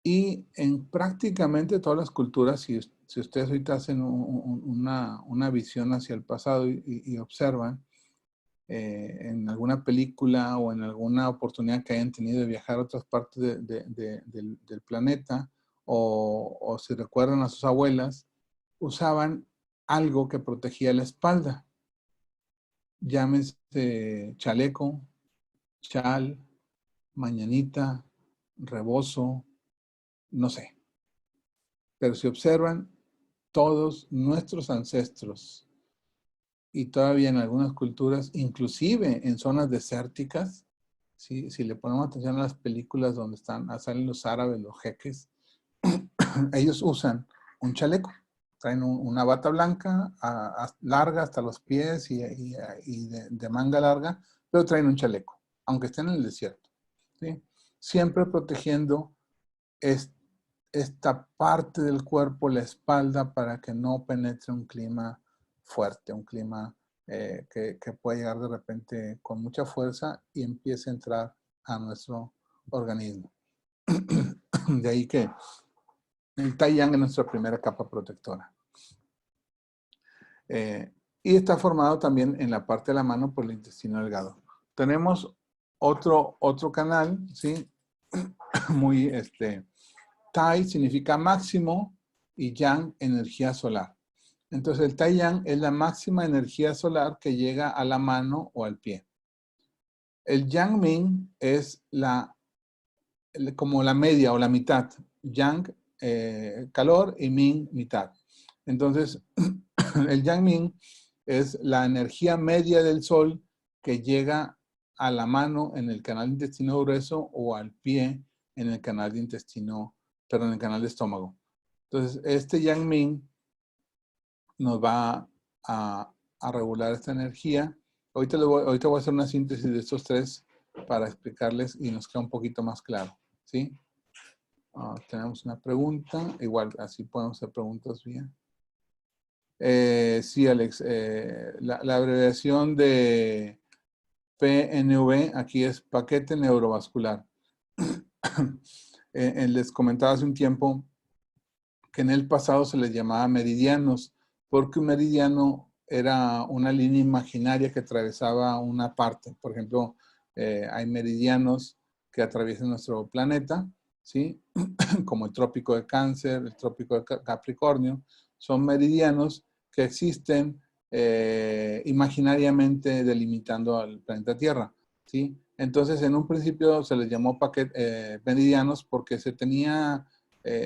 Y en prácticamente todas las culturas, si ustedes ahorita hacen una visión hacia el pasado y observan, en alguna película o en alguna oportunidad que hayan tenido de viajar a otras partes del planeta, o si recuerdan a sus abuelas, usaban algo que protegía la espalda. Llámese chaleco, chal, mañanita, rebozo, no sé. Pero si observan, todos nuestros ancestros y todavía en algunas culturas, inclusive en zonas desérticas, ¿sí? Si le ponemos atención a las películas donde salen los árabes, los jeques, ellos usan un chaleco. Traen una bata blanca larga hasta los pies y de manga larga, pero traen un chaleco, aunque estén en el desierto. ¿Sí? Siempre protegiendo esta parte del cuerpo, la espalda, para que no penetre un clima fuerte, un clima que puede llegar de repente con mucha fuerza y empiece a entrar a nuestro organismo. De ahí que el Taiyang es nuestra primera capa protectora. Y está formado también en la parte de la mano por el intestino delgado. Tenemos otro canal, ¿sí? Muy, Tai significa máximo y Yang, energía solar. Entonces el Taiyang es la máxima energía solar que llega a la mano o al pie. El Yang Ming es como la media o la mitad. Yang, calor, y Ming, mitad. Entonces, el Yang Ming es la energía media del sol que llega a la mano en el canal de intestino grueso o al pie en el canal de en el canal de estómago. Entonces, este Yang Ming nos va a regular esta energía. Ahorita voy a hacer una síntesis de estos tres para explicarles y nos queda un poquito más claro, ¿sí? Tenemos una pregunta. Igual, así podemos hacer preguntas bien. Sí, Alex. La abreviación de PNV aquí es paquete neurovascular. Les comentaba hace un tiempo que en el pasado se les llamaba meridianos, porque un meridiano era una línea imaginaria que atravesaba una parte. Por ejemplo, hay meridianos que atraviesan nuestro planeta, ¿sí? Como el trópico de Cáncer, el trópico de Capricornio. Son meridianos que existen imaginariamente delimitando al planeta Tierra, ¿sí? Entonces, en un principio se les llamó meridianos porque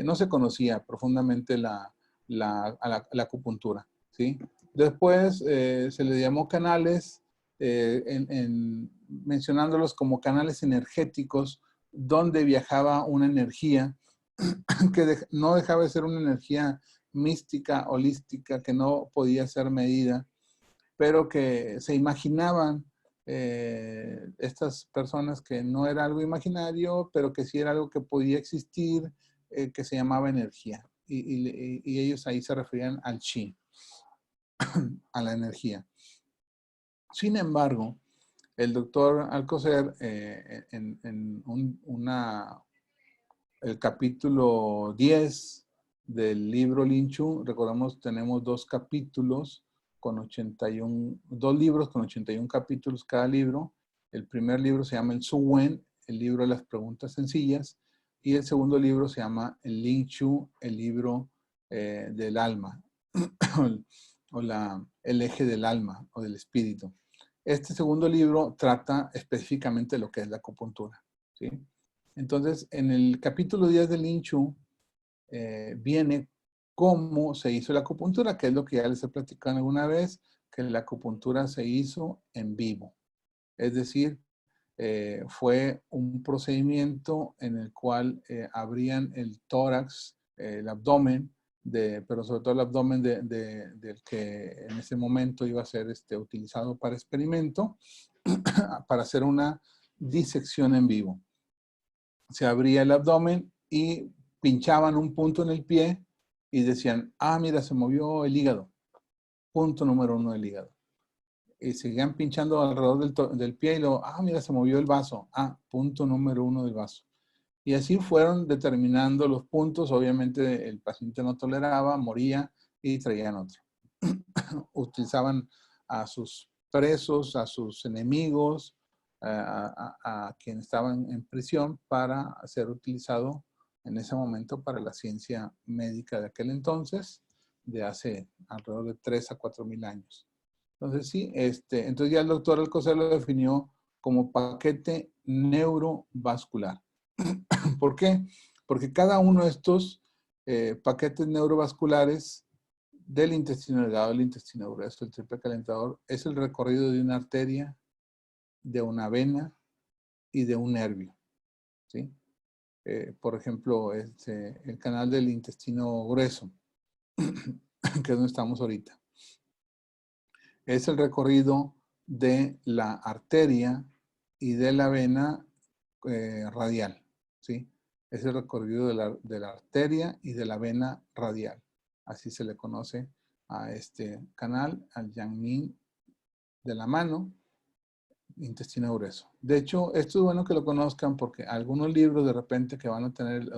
no se conocía profundamente la acupuntura, ¿sí? Después se le llamó canales, mencionándolos como canales energéticos, donde viajaba una energía que no dejaba de ser una energía mística, holística, que no podía ser medida, pero que se imaginaban estas personas que no era algo imaginario, pero que sí era algo que podía existir, que se llamaba energía. Y ellos ahí se referían al chi, a la energía. Sin embargo, el doctor Alcocer, el capítulo 10 del libro Lin Chu, recordamos, tenemos dos libros con 81 capítulos cada libro. El primer libro se llama el Su Wen, el libro de las preguntas sencillas, y el segundo libro se llama el Lin Chu, el libro del alma, o el eje del alma o del espíritu. Este segundo libro trata específicamente de lo que es la acupuntura, ¿sí? Entonces, en el capítulo 10 del Lin Chu viene cómo se hizo la acupuntura, que es lo que ya les he platicado alguna vez, que la acupuntura se hizo en vivo. Es decir, fue un procedimiento en el cual abrían el tórax, el abdomen, pero sobre todo el abdomen del que en ese momento iba a ser utilizado para experimento, para hacer una disección en vivo. Se abría el abdomen y pinchaban un punto en el pie y decían, mira, se movió el hígado. Punto número 1 del hígado. Y seguían pinchando alrededor del pie y luego, mira, se movió el vaso. Punto número 1 del vaso. Y así fueron determinando los puntos. Obviamente el paciente no toleraba, moría y traían otro. Utilizaban a sus presos, a sus enemigos, a quienes estaban en prisión para ser utilizado en ese momento para la ciencia médica de aquel entonces. de hace alrededor de 3 a 4 mil años. Entonces sí, entonces ya el doctor Alcocer lo definió como paquete neurovascular. ¿Por qué? Porque cada uno de estos paquetes neurovasculares del intestino delgado, el intestino grueso, el triple calentador, es el recorrido de una arteria, de una vena y de un nervio, ¿sí? Por ejemplo, el canal del intestino grueso, que es donde estamos ahorita, es el recorrido de la arteria y de la vena radial, ¿sí? Es el recorrido de la arteria y de la vena radial. Así se le conoce a este canal, al Yang-Ming de la mano, intestino grueso. De hecho, esto es bueno que lo conozcan porque algunos libros de repente que van a tener,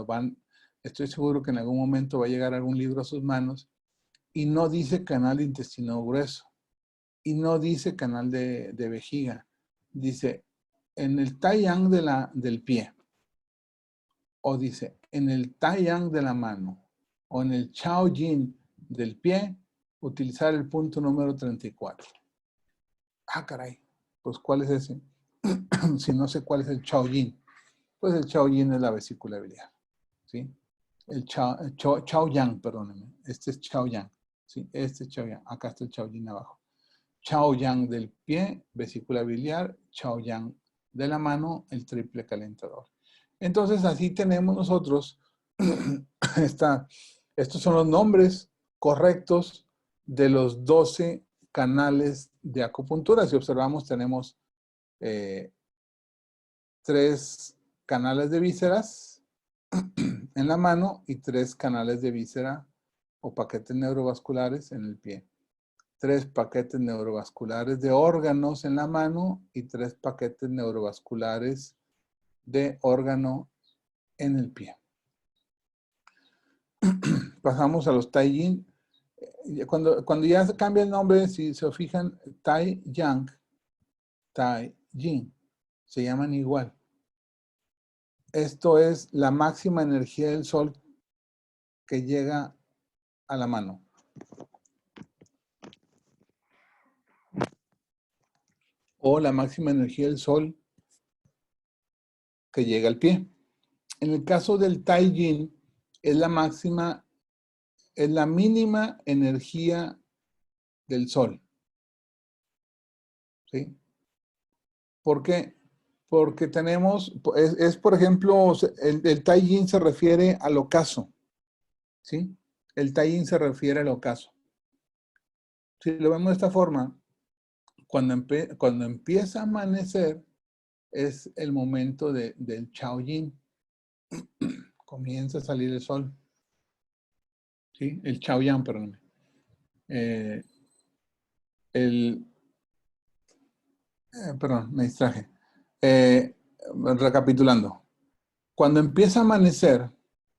estoy seguro que en algún momento va a llegar algún libro a sus manos y no dice canal de intestino grueso y no dice canal de vejiga. Dice en el Taiyang del pie, o dice en el Taiyang de la mano, o en el Chao Yin del pie, utilizar el punto número 34. Ah, caray, pues ¿cuál es ese? Si no sé cuál es el Chao Yin, pues el Chao Yin es la vesícula biliar, ¿sí? El Chao Yang, perdónenme, este es Chao Yang, ¿sí? Este es Chao Yang, acá está el Chao Yin abajo. Chao Yang del pie, vesícula biliar, Chao Yang de la mano, el triple calentador. Entonces así tenemos nosotros, estos son los nombres correctos de los 12 canales de acupuntura. Si observamos tenemos 3 canales de vísceras en la mano y 3 canales de víscera o paquetes neurovasculares en el pie. 3 paquetes neurovasculares de órganos en la mano y 3 paquetes neurovasculares de órgano en el pie. Pasamos a los Tai-Yin. Cuando ya cambia el nombre, si se fijan, Tai-Yang, Tai-Yin, se llaman igual. Esto es la máxima energía del sol que llega a la mano. O la máxima energía del sol que llega al pie. En el caso del Tai-Yin, es la máxima, es la mínima energía del sol. ¿Sí? ¿Por qué? Porque tenemos, por ejemplo, el Tai-Yin se refiere al ocaso. ¿Sí? El Tai-Yin se refiere al ocaso. Si lo vemos de esta forma, cuando empieza a amanecer, es el momento del Chao Yin. Comienza a salir el sol. ¿Sí? El Chao Yang, perdón. Perdón, me distraje. Recapitulando. Cuando empieza a amanecer,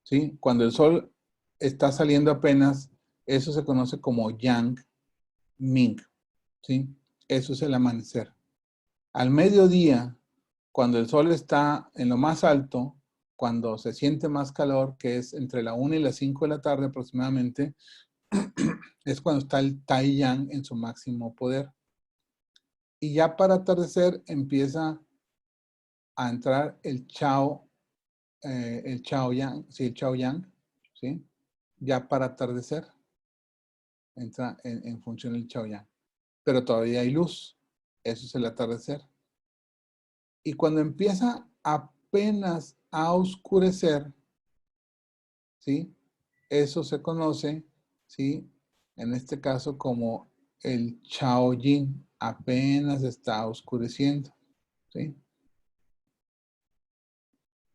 ¿sí? Cuando el sol está saliendo apenas, eso se conoce como Yang Ming. ¿Sí? Eso es el amanecer. Al mediodía, cuando el sol está en lo más alto, cuando se siente más calor, que es entre la 1 y las 5 de la tarde aproximadamente, es cuando está el Tai Yang en su máximo poder. Y ya para atardecer empieza a entrar el Chao Yang, sí, el Chao Yang, ¿sí? Ya para atardecer entra en función el Chao Yang. Pero todavía hay luz, eso es el atardecer. Y cuando empieza apenas a oscurecer, ¿sí? Eso se conoce, ¿sí? En este caso como el Chao Yin, apenas está oscureciendo, ¿sí?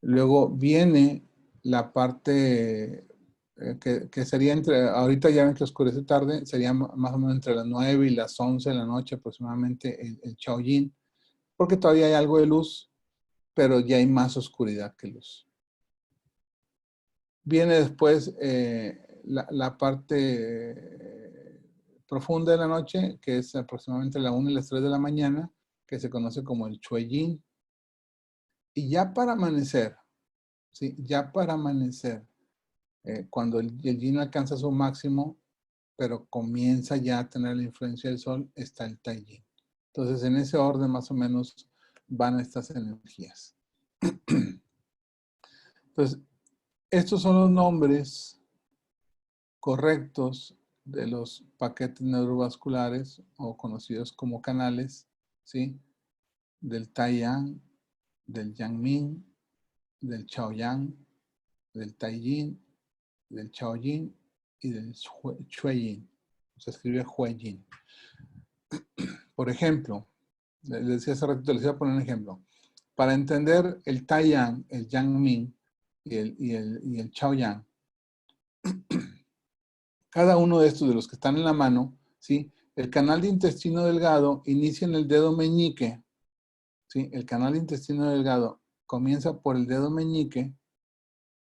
Luego viene la parte que sería ahorita ya ven que oscurece tarde, sería más o menos entre las 9 y las 11 de la noche aproximadamente el Chao Yin, porque todavía hay algo de luz, pero ya hay más oscuridad que luz. Viene después la parte profunda de la noche, que es aproximadamente la 1 y las 3 de la mañana, que se conoce como el Chue Yin. Y ya para amanecer, ¿sí? Ya para amanecer, cuando el yin alcanza su máximo, pero comienza ya a tener la influencia del Sol, está el Taiyín. Entonces, en ese orden más o menos van estas energías. Entonces, estos son los nombres correctos de los paquetes neurovasculares o conocidos como canales, ¿sí? Del Taiyang, del Yangming, del Chaoyang, del Taiyín, del Chaoyin y del Chueyin. Se escribe Hueyin. Por ejemplo, les decía hace ratito, les voy a poner un ejemplo. Para entender el Taiyang, el Yangming y el Chaoyang, cada uno de estos, de los que están en la mano, ¿sí? El canal de intestino delgado inicia en el dedo meñique, ¿sí? El canal de intestino delgado comienza por el dedo meñique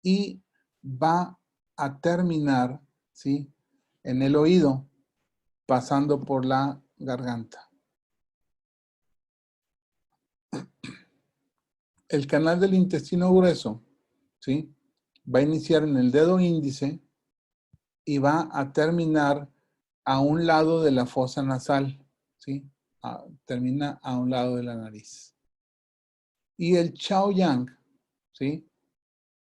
y va a terminar, ¿sí? En el oído, pasando por la garganta. El canal del intestino grueso, ¿sí? Va a iniciar en el dedo índice y va a terminar a un lado de la fosa nasal, ¿sí? Termina a un lado de la nariz. Y el Chaoyang, ¿sí?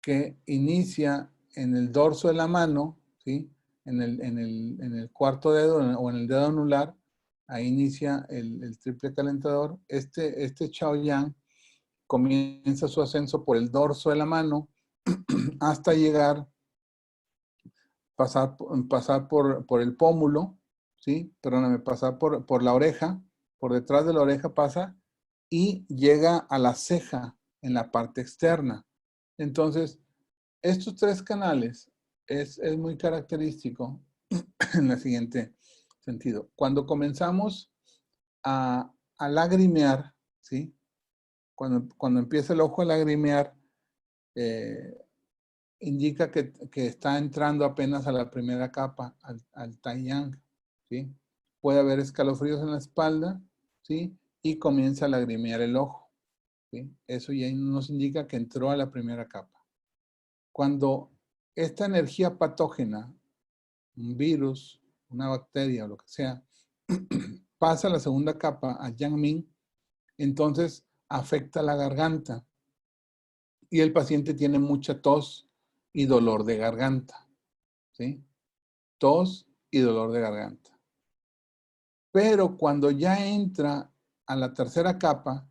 Que inicia en el dorso de la mano, ¿sí? En el cuarto dedo o en el dedo anular, ahí inicia el triple calentador. Este Chaoyang comienza su ascenso por el dorso de la mano hasta llegar, pasar por el pómulo, ¿sí? Perdóname, pasar por la oreja, por detrás de la oreja pasa y llega a la ceja en la parte externa. Entonces, estos tres canales es muy característico en el siguiente sentido. Cuando comenzamos a lagrimear, ¿sí? Cuando empieza el ojo a lagrimear, indica que está entrando apenas a la primera capa, al Taiyang, ¿sí? Puede haber escalofríos en la espalda, ¿sí? Y comienza a lagrimear el ojo, ¿sí? Eso ya nos indica que entró a la primera capa. Cuando esta energía patógena, un virus, una bacteria o lo que sea, pasa a la segunda capa, a Yangming, entonces afecta la garganta y el paciente tiene mucha tos y dolor de garganta, ¿sí? Tos y dolor de garganta. Pero cuando ya entra a la tercera capa,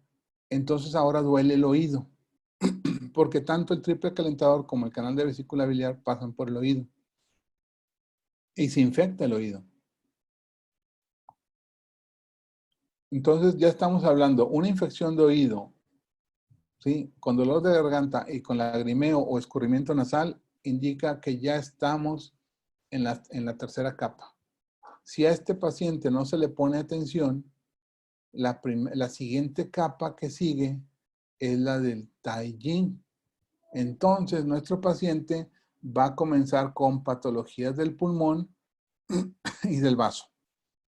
entonces ahora duele el oído, porque tanto el triple calentador como el canal de vesícula biliar pasan por el oído y se infecta el oído. Entonces ya estamos hablando, una infección de oído, ¿sí? Con dolor de garganta y con lagrimeo o escurrimiento nasal, indica que ya estamos en la tercera capa. Si a este paciente no se le pone atención, la siguiente capa que sigue es la del Taiyín. Entonces, nuestro paciente va a comenzar con patologías del pulmón y del vaso.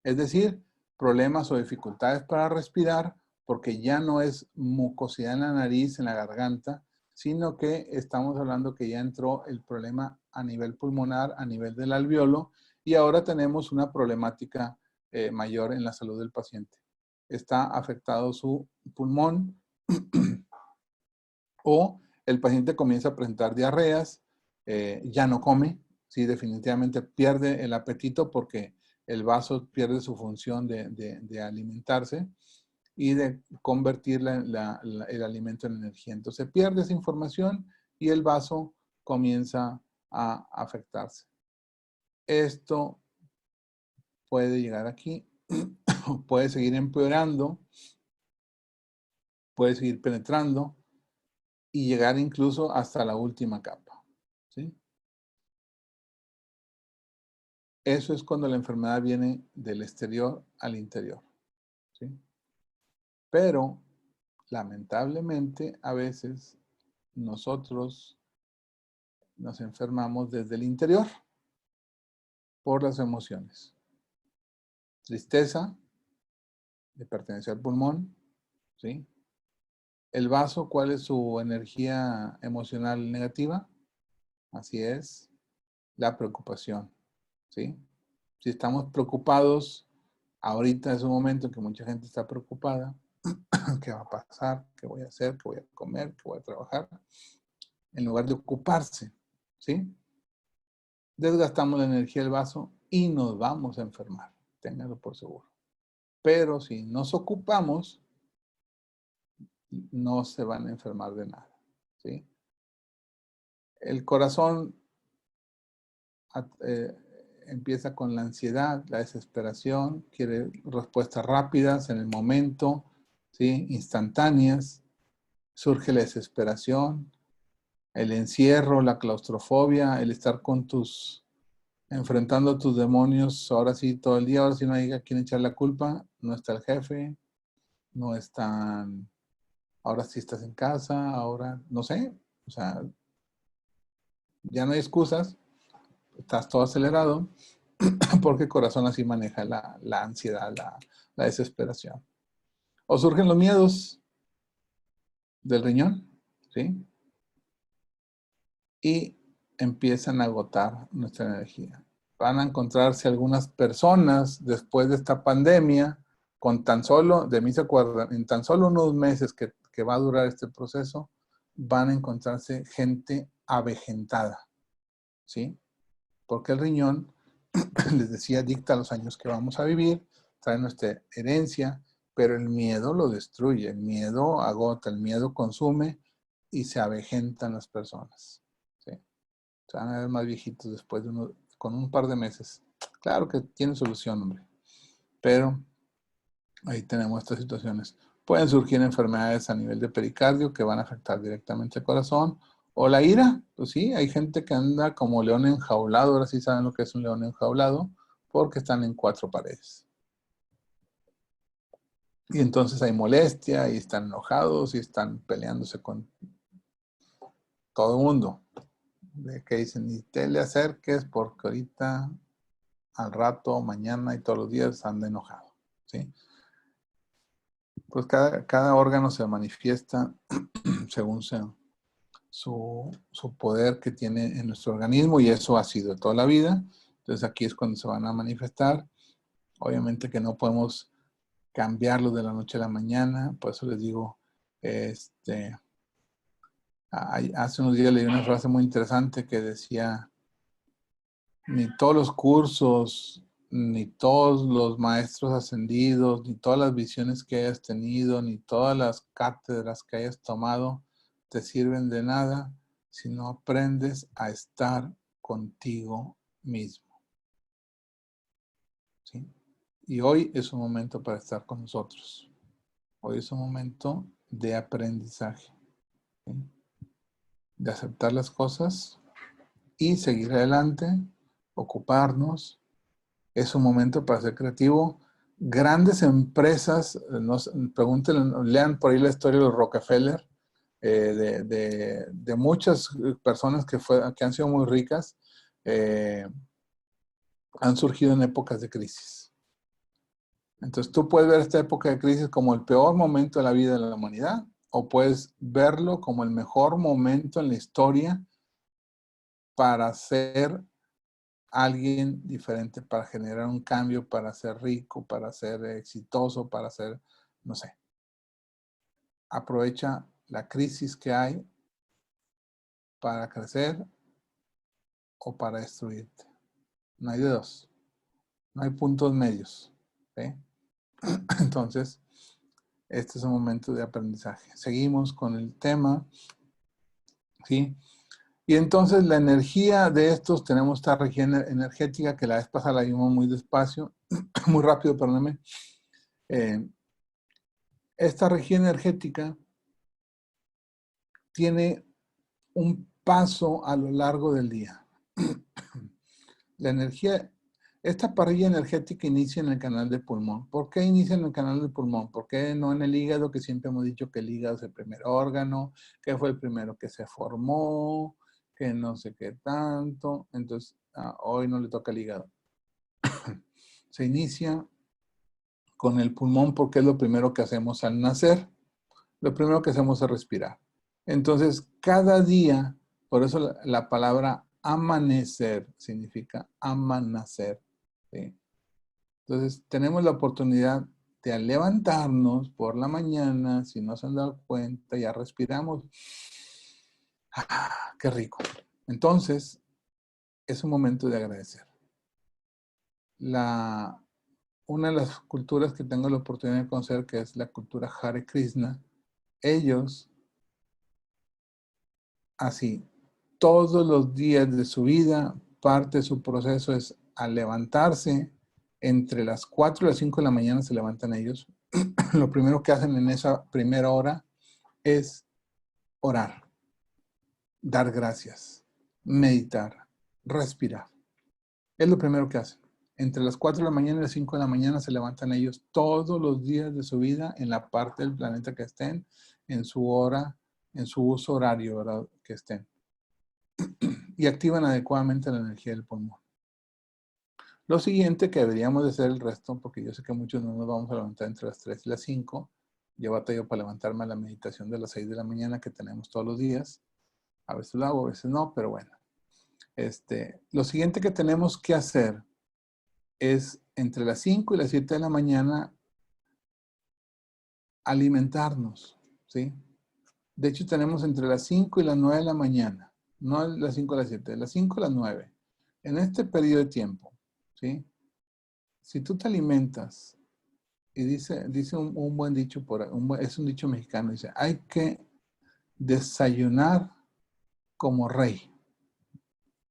Es decir, problemas o dificultades para respirar, porque ya no es mucosidad en la nariz, en la garganta, sino que estamos hablando que ya entró el problema a nivel pulmonar, a nivel del alveolo, y ahora tenemos una problemática mayor en la salud del paciente. Está afectado su pulmón o el paciente comienza a presentar diarreas, ya no come, sí, definitivamente pierde el apetito porque el vaso pierde su función de alimentarse y de convertir el alimento en energía. Entonces pierde esa información y el vaso comienza a afectarse. Esto puede llegar aquí, puede seguir empeorando, puede seguir penetrando y llegar incluso hasta la última capa, ¿sí? Eso es cuando la enfermedad viene del exterior al interior, ¿sí? Pero, lamentablemente, a veces nosotros nos enfermamos desde el interior por las emociones. Tristeza, de pertenecer al pulmón, ¿sí? El vaso, ¿cuál es su energía emocional negativa? Así es, la preocupación, ¿sí? Si estamos preocupados, ahorita es un momento en que mucha gente está preocupada. ¿Qué va a pasar? ¿Qué voy a hacer? ¿Qué voy a comer? ¿Qué voy a trabajar? En lugar de ocuparse, ¿sí? Desgastamos la energía del vaso y nos vamos a enfermar. Ténganlo por seguro. Pero si nos ocupamos, no se van a enfermar de nada, ¿sí? El corazón empieza con la ansiedad, la desesperación, quiere respuestas rápidas en el momento, ¿sí? Instantáneas. Surge la desesperación, el encierro, la claustrofobia, el estar enfrentando a tus demonios, ahora sí todo el día, ahora sí no hay a quién echar la culpa, no está el jefe, no están, ahora sí estás en casa, ahora, no sé, o sea, ya no hay excusas, estás todo acelerado, porque el corazón así maneja la ansiedad, la desesperación. O surgen los miedos del riñón, ¿sí? Y empiezan a agotar nuestra energía. Van a encontrarse algunas personas después de esta pandemia, con tan solo, de mí se acuerdan, en tan solo unos meses que va a durar este proceso, van a encontrarse gente avejentada, ¿sí? Porque el riñón, les decía, dicta los años que vamos a vivir, trae nuestra herencia, pero el miedo lo destruye, el miedo agota, el miedo consume y se avejentan las personas, ¿sí? Se van a ver más viejitos después de con un par de meses. Claro que tiene solución, hombre, pero ahí tenemos estas situaciones. Pueden surgir enfermedades a nivel de pericardio que van a afectar directamente el corazón. O la ira, pues sí, hay gente que anda como león enjaulado, ahora sí saben lo que es un león enjaulado, porque están en 4 paredes. Y entonces hay molestia, y están enojados, y están peleándose con todo el mundo. De que dicen, ni te le acerques porque ahorita, al rato, mañana y todos los días anda enojado, ¿sí? Pues cada órgano se manifiesta según su poder que tiene en nuestro organismo, y eso ha sido toda la vida. Entonces aquí es cuando se van a manifestar. Obviamente que no podemos cambiarlo de la noche a la mañana, por eso les digo, hace unos días leí una frase muy interesante que decía, ni todos los cursos, ni todos los maestros ascendidos, ni todas las visiones que hayas tenido, ni todas las cátedras que hayas tomado, te sirven de nada si no aprendes a estar contigo mismo, ¿sí? Y hoy es un momento para estar con nosotros. Hoy es un momento de aprendizaje, ¿sí? De aceptar las cosas y seguir adelante, ocuparnos. Es un momento para ser creativo. Grandes empresas, pregúntenle, lean por ahí la historia de los Rockefeller, de muchas personas que han sido muy ricas, han surgido en épocas de crisis. Entonces tú puedes ver esta época de crisis como el peor momento de la vida de la humanidad, o puedes verlo como el mejor momento en la historia para ser alguien diferente, para generar un cambio, para ser rico, para ser exitoso, para ser, no sé. Aprovecha la crisis que hay para crecer o para destruirte. No hay de dos. No hay puntos medios, ¿sí? Entonces, este es un momento de aprendizaje. Seguimos con el tema, ¿sí? Y entonces la energía de estos, tenemos esta región energética que la vez pasada la vimos muy despacio, muy rápido, perdóname. Esta región energética tiene un paso a lo largo del día. La energía, esta parrilla energética inicia en el canal del pulmón. ¿Por qué inicia en el canal del pulmón? ¿Por qué no en el hígado? Que siempre hemos dicho que el hígado es el primer órgano, que fue el primero que se formó, que no sé qué tanto. Entonces, hoy no le toca el hígado. Se inicia con el pulmón porque es lo primero que hacemos al nacer. Lo primero que hacemos es respirar. Entonces, cada día, por eso la palabra amanecer significa amanecer, ¿sí? Entonces, tenemos la oportunidad de al levantarnos por la mañana, si no se han dado cuenta, ya respiramos. ¡Ah, qué rico! Entonces, es un momento de agradecer. Una de las culturas que tengo la oportunidad de conocer, que es la cultura Hare Krishna, ellos, así, todos los días de su vida, parte de su proceso es al levantarse, entre las 4 y las 5 de la mañana se levantan ellos. Lo primero que hacen en esa primera hora es orar, dar gracias, meditar, respirar. Es lo primero que hacen. Entre las 4 de la mañana y las 5 de la mañana se levantan ellos todos los días de su vida en la parte del planeta que estén, en su hora, en su uso horario, ¿verdad? Que estén. Y activan adecuadamente la energía del pulmón. Lo siguiente que deberíamos de hacer el resto, porque yo sé que muchos no nos vamos a levantar entre las 3 y las 5. Yo batallo para levantarme a la meditación de las 6 de la mañana que tenemos todos los días. A veces lo hago, a veces no, pero bueno. Lo siguiente que tenemos que hacer es entre las 5 y las 7 de la mañana alimentarnos, ¿sí? De hecho, tenemos entre las 5 y las 9 de la mañana, no las 5 a las 7, de las 5 a las 9. En este periodo de tiempo, ¿sí? Si tú te alimentas, y dice un buen dicho, es un dicho mexicano, dice, hay que desayunar como rey,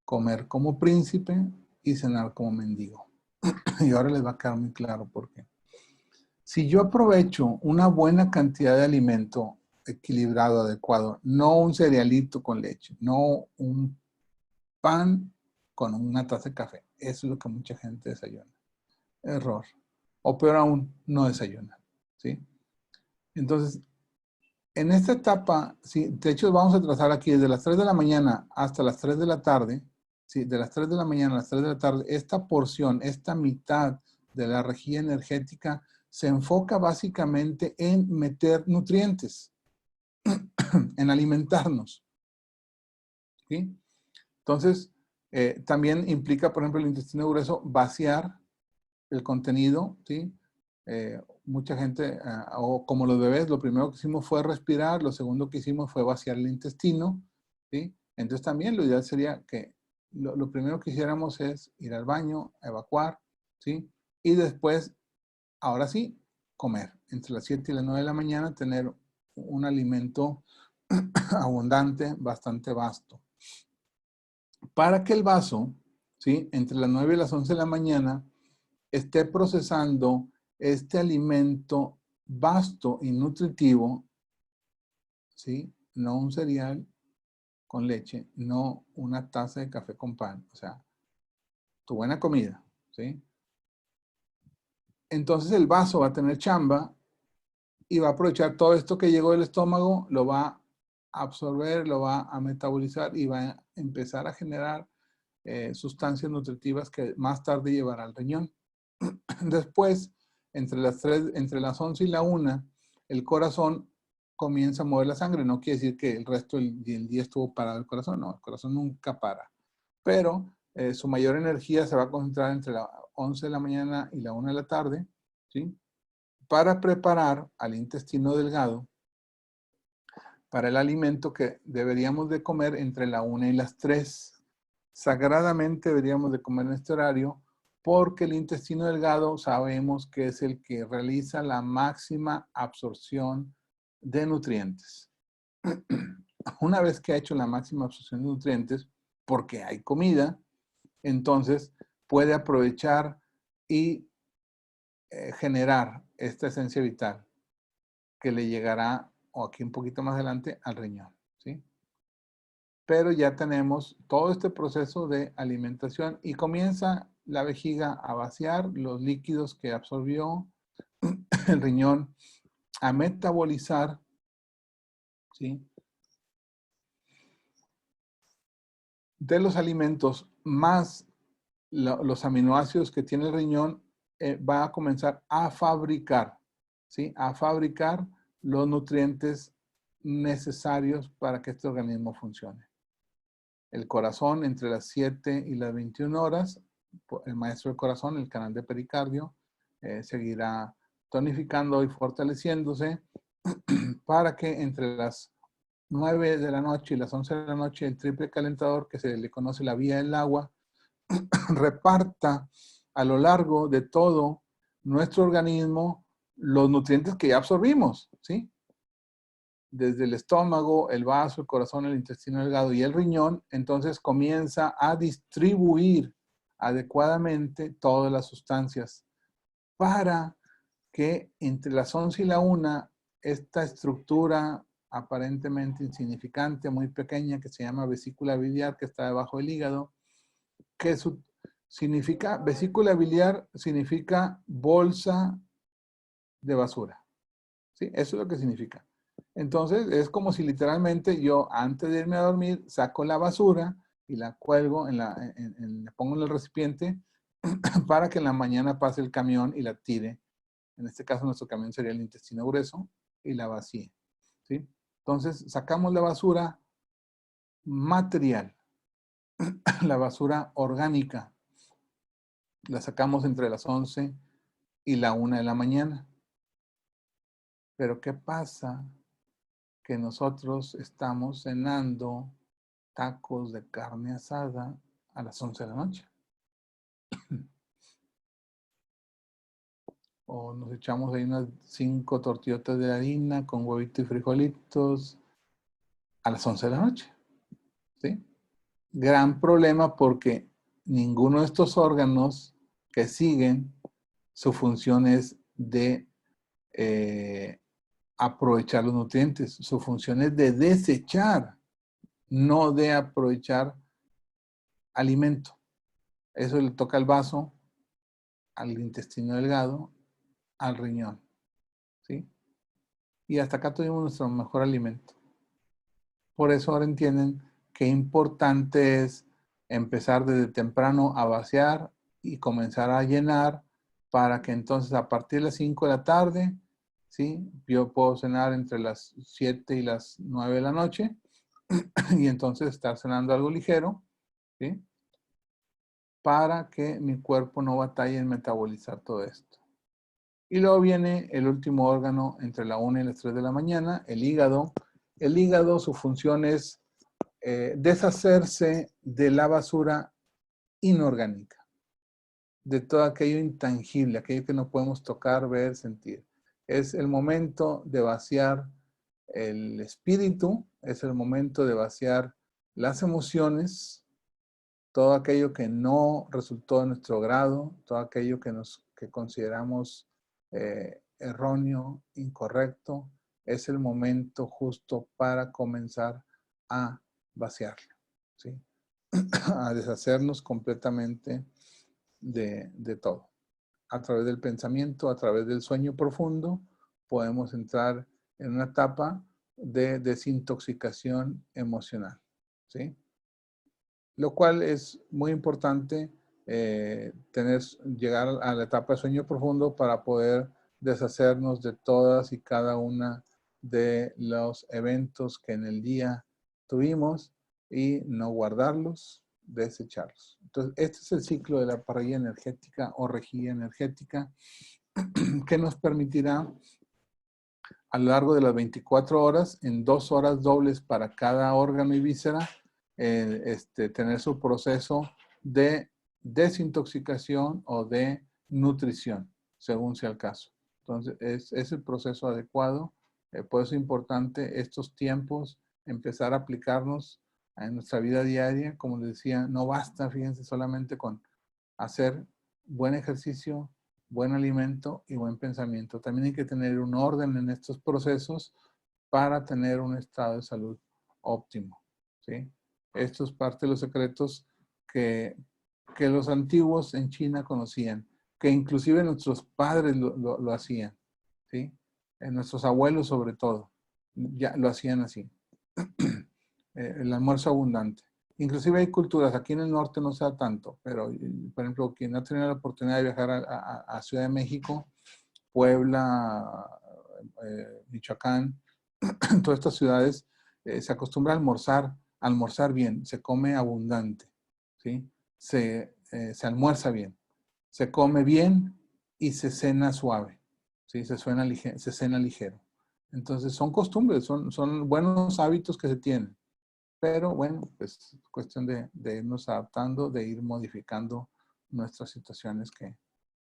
comer como príncipe y cenar como mendigo. Y ahora les va a quedar muy claro por qué. Si yo aprovecho una buena cantidad de alimento equilibrado, adecuado, no un cerealito con leche, no un pan con una taza de café. Eso es lo que mucha gente desayuna. Error. O peor aún, no desayuna. ¿Sí? Entonces, en esta etapa, sí, de hecho vamos a trazar aquí desde las 3 de la mañana hasta las 3 de la tarde, ¿sí? De las 3 de la mañana a las 3 de la tarde, esta porción, esta mitad de la rejilla energética se enfoca básicamente en meter nutrientes, en alimentarnos. ¿Sí? Entonces, también implica, por ejemplo, el intestino grueso, vaciar el contenido, ¿sí? Mucha gente, o como los bebés, lo primero que hicimos fue respirar, lo segundo que hicimos fue vaciar el intestino, ¿sí? Entonces también lo ideal sería que lo primero que hiciéramos es ir al baño, evacuar, ¿sí? Y después, ahora sí, comer. Entre las 7 y las 9 de la mañana, tener un alimento abundante, bastante vasto. Para que el vaso, ¿sí? Entre las 9 y las 11 de la mañana, esté procesando este alimento vasto y nutritivo, ¿sí? No un cereal con leche, no una taza de café con pan, o sea, tu buena comida, ¿sí? Entonces el vaso va a tener chamba y va a aprovechar todo esto que llegó del estómago, lo va a absorber, lo va a metabolizar y va a empezar a generar sustancias nutritivas que más tarde llevará al riñón. Después, entre las 11 y la 1, el corazón comienza a mover la sangre. No quiere decir que el resto del día estuvo parado el corazón. No, el corazón nunca para. Pero su mayor energía se va a concentrar entre las 11 de la mañana y la 1 de la tarde, ¿sí? Para preparar al intestino delgado para el alimento que deberíamos de comer entre la 1 y las 3. Sagradamente deberíamos de comer en este horario porque el intestino delgado sabemos que es el que realiza la máxima absorción de nutrientes. Una vez que ha hecho la máxima absorción de nutrientes, porque hay comida, entonces puede aprovechar y generar esta esencia vital que le llegará, o aquí un poquito más adelante, al riñón, ¿sí? Pero ya tenemos todo este proceso de alimentación y comienza la vejiga a vaciar los líquidos que absorbió el riñón, a metabolizar, ¿sí? De los alimentos más los aminoácidos que tiene el riñón, va a comenzar a fabricar, ¿sí? A fabricar los nutrientes necesarios para que este organismo funcione. El corazón entre las 7 y las 21 horas, el maestro del corazón, el canal de pericardio, seguirá tonificando y fortaleciéndose para que entre las 9 de la noche y las 11 de la noche el triple calentador, que se le conoce la vía del agua, reparta a lo largo de todo nuestro organismo los nutrientes que ya absorbimos, ¿sí? Desde el estómago, el vaso, el corazón, el intestino delgado y el riñón, entonces comienza a distribuir adecuadamente todas las sustancias para que entre las 11 y la 1, esta estructura aparentemente insignificante, muy pequeña, que se llama vesícula biliar, que está debajo del hígado, que significa, vesícula biliar significa bolsa de basura, ¿sí? Eso es lo que significa. Entonces, es como si literalmente yo, antes de irme a dormir, saco la basura y la cuelgo, la pongo en el recipiente para que en la mañana pase el camión y la tire. En este caso, nuestro camión sería el intestino grueso y la vacíe, ¿sí? Entonces, sacamos la basura material, la basura orgánica, la sacamos entre las 11 y la 1 de la mañana. Pero ¿qué pasa? Que nosotros estamos cenando tacos de carne asada a las 11 de la noche. O nos echamos ahí unas 5 tortillotas de harina con huevito y frijolitos a las 11 de la noche, ¿sí? Gran problema porque ninguno de estos órganos que siguen, su función es de aprovechar los nutrientes. Su función es de desechar, no de aprovechar alimento. Eso le toca al vaso, al intestino delgado, al riñón, ¿sí? Y hasta acá tuvimos nuestro mejor alimento. Por eso ahora entienden qué importante es empezar desde temprano a vaciar y comenzar a llenar para que entonces a partir de las 5 de la tarde, ¿sí? Yo puedo cenar entre las 7 y las 9 de la noche y entonces estar cenando algo ligero, ¿sí? Para que mi cuerpo no batalle en metabolizar todo esto. Y luego viene el último órgano entre la 1 y las 3 de la mañana, el hígado. El hígado, su función es deshacerse de la basura inorgánica, de todo aquello intangible, aquello que no podemos tocar, ver, sentir. Es el momento de vaciar el espíritu, es el momento de vaciar las emociones, todo aquello que no resultó de nuestro grado, todo aquello que consideramos erróneo, incorrecto, es el momento justo para comenzar a vaciarlo, ¿sí? A deshacernos completamente de todo. A través del pensamiento, a través del sueño profundo, podemos entrar en una etapa de desintoxicación emocional, ¿sí? Lo cual es muy importante llegar a la etapa de sueño profundo para poder deshacernos de todas y cada una de los eventos que en el día tuvimos y no guardarlos, desecharlos. Entonces, este es el ciclo de la parrilla energética o rejilla energética que nos permitirá a lo largo de las 24 horas, en 2 horas dobles para cada órgano y víscera, tener su proceso de desintoxicación o de nutrición, según sea el caso. Entonces, es el proceso adecuado. Por eso es importante estos tiempos, empezar a aplicarnos en nuestra vida diaria. Como les decía, no basta, fíjense, solamente con hacer buen ejercicio, buen alimento y buen pensamiento. También hay que tener un orden en estos procesos para tener un estado de salud óptimo, ¿sí? Esto es parte de los secretos que los antiguos en China conocían, que inclusive nuestros padres lo hacían, ¿sí? Nuestros abuelos sobre todo, ya lo hacían así. El almuerzo abundante. Inclusive hay culturas, aquí en el norte no se da tanto, pero por ejemplo, quien ha tenido la oportunidad de viajar a Ciudad de México, Puebla, Michoacán, todas estas ciudades, se acostumbra a almorzar bien, se come abundante, ¿sí? Se almuerza bien, se come bien y se cena suave, ¿sí? Se cena ligero. Entonces son costumbres, son buenos hábitos que se tienen. Pero bueno, pues es cuestión de irnos adaptando, de ir modificando nuestras situaciones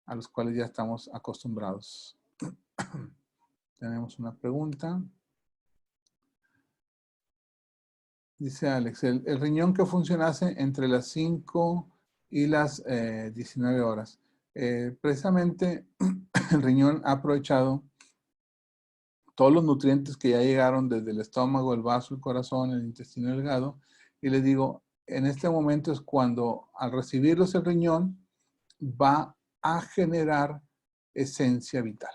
a las cuales ya estamos acostumbrados. Tenemos una pregunta. Dice Alex, el riñón que funcionase entre las 5 y las 19 horas. Precisamente el riñón ha aprovechado todos los nutrientes que ya llegaron desde el estómago, el vaso, el corazón, el intestino delgado. Y les digo, en este momento es cuando al recibirlos el riñón va a generar esencia vital,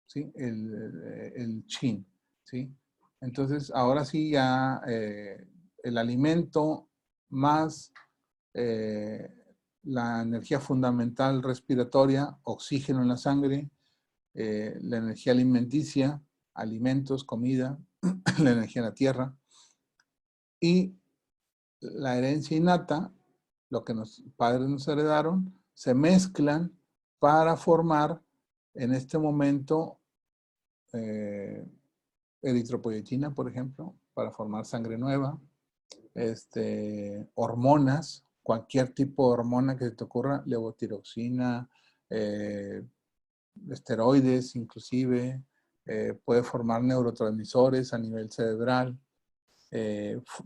¿sí? El chin, ¿sí? Entonces, ahora sí ya el alimento más eh, la energía fundamental respiratoria, oxígeno en la sangre, la energía alimenticia, alimentos, comida, la energía en la tierra y la herencia innata, lo que los padres nos heredaron, se mezclan para formar en este momento eritropoyetina, por ejemplo, para formar sangre nueva, hormonas, cualquier tipo de hormona que se te ocurra, levotiroxina, esteroides inclusive, puede formar neurotransmisores a nivel cerebral,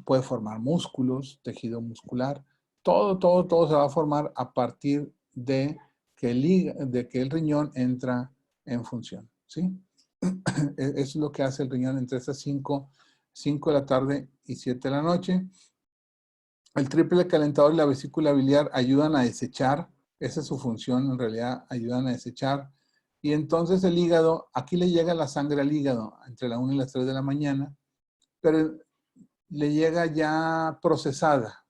puede formar músculos, tejido muscular, todo se va a formar a partir de que el riñón entra en función, ¿sí? Eso es lo que hace el riñón entre esas 5 de la tarde y 7 de la noche. El triple calentador y la vesícula biliar ayudan a desechar, esa es su función, en realidad ayudan a desechar. Y entonces el hígado, aquí le llega la sangre al hígado entre la 1 y las 3 de la mañana, pero le llega ya procesada,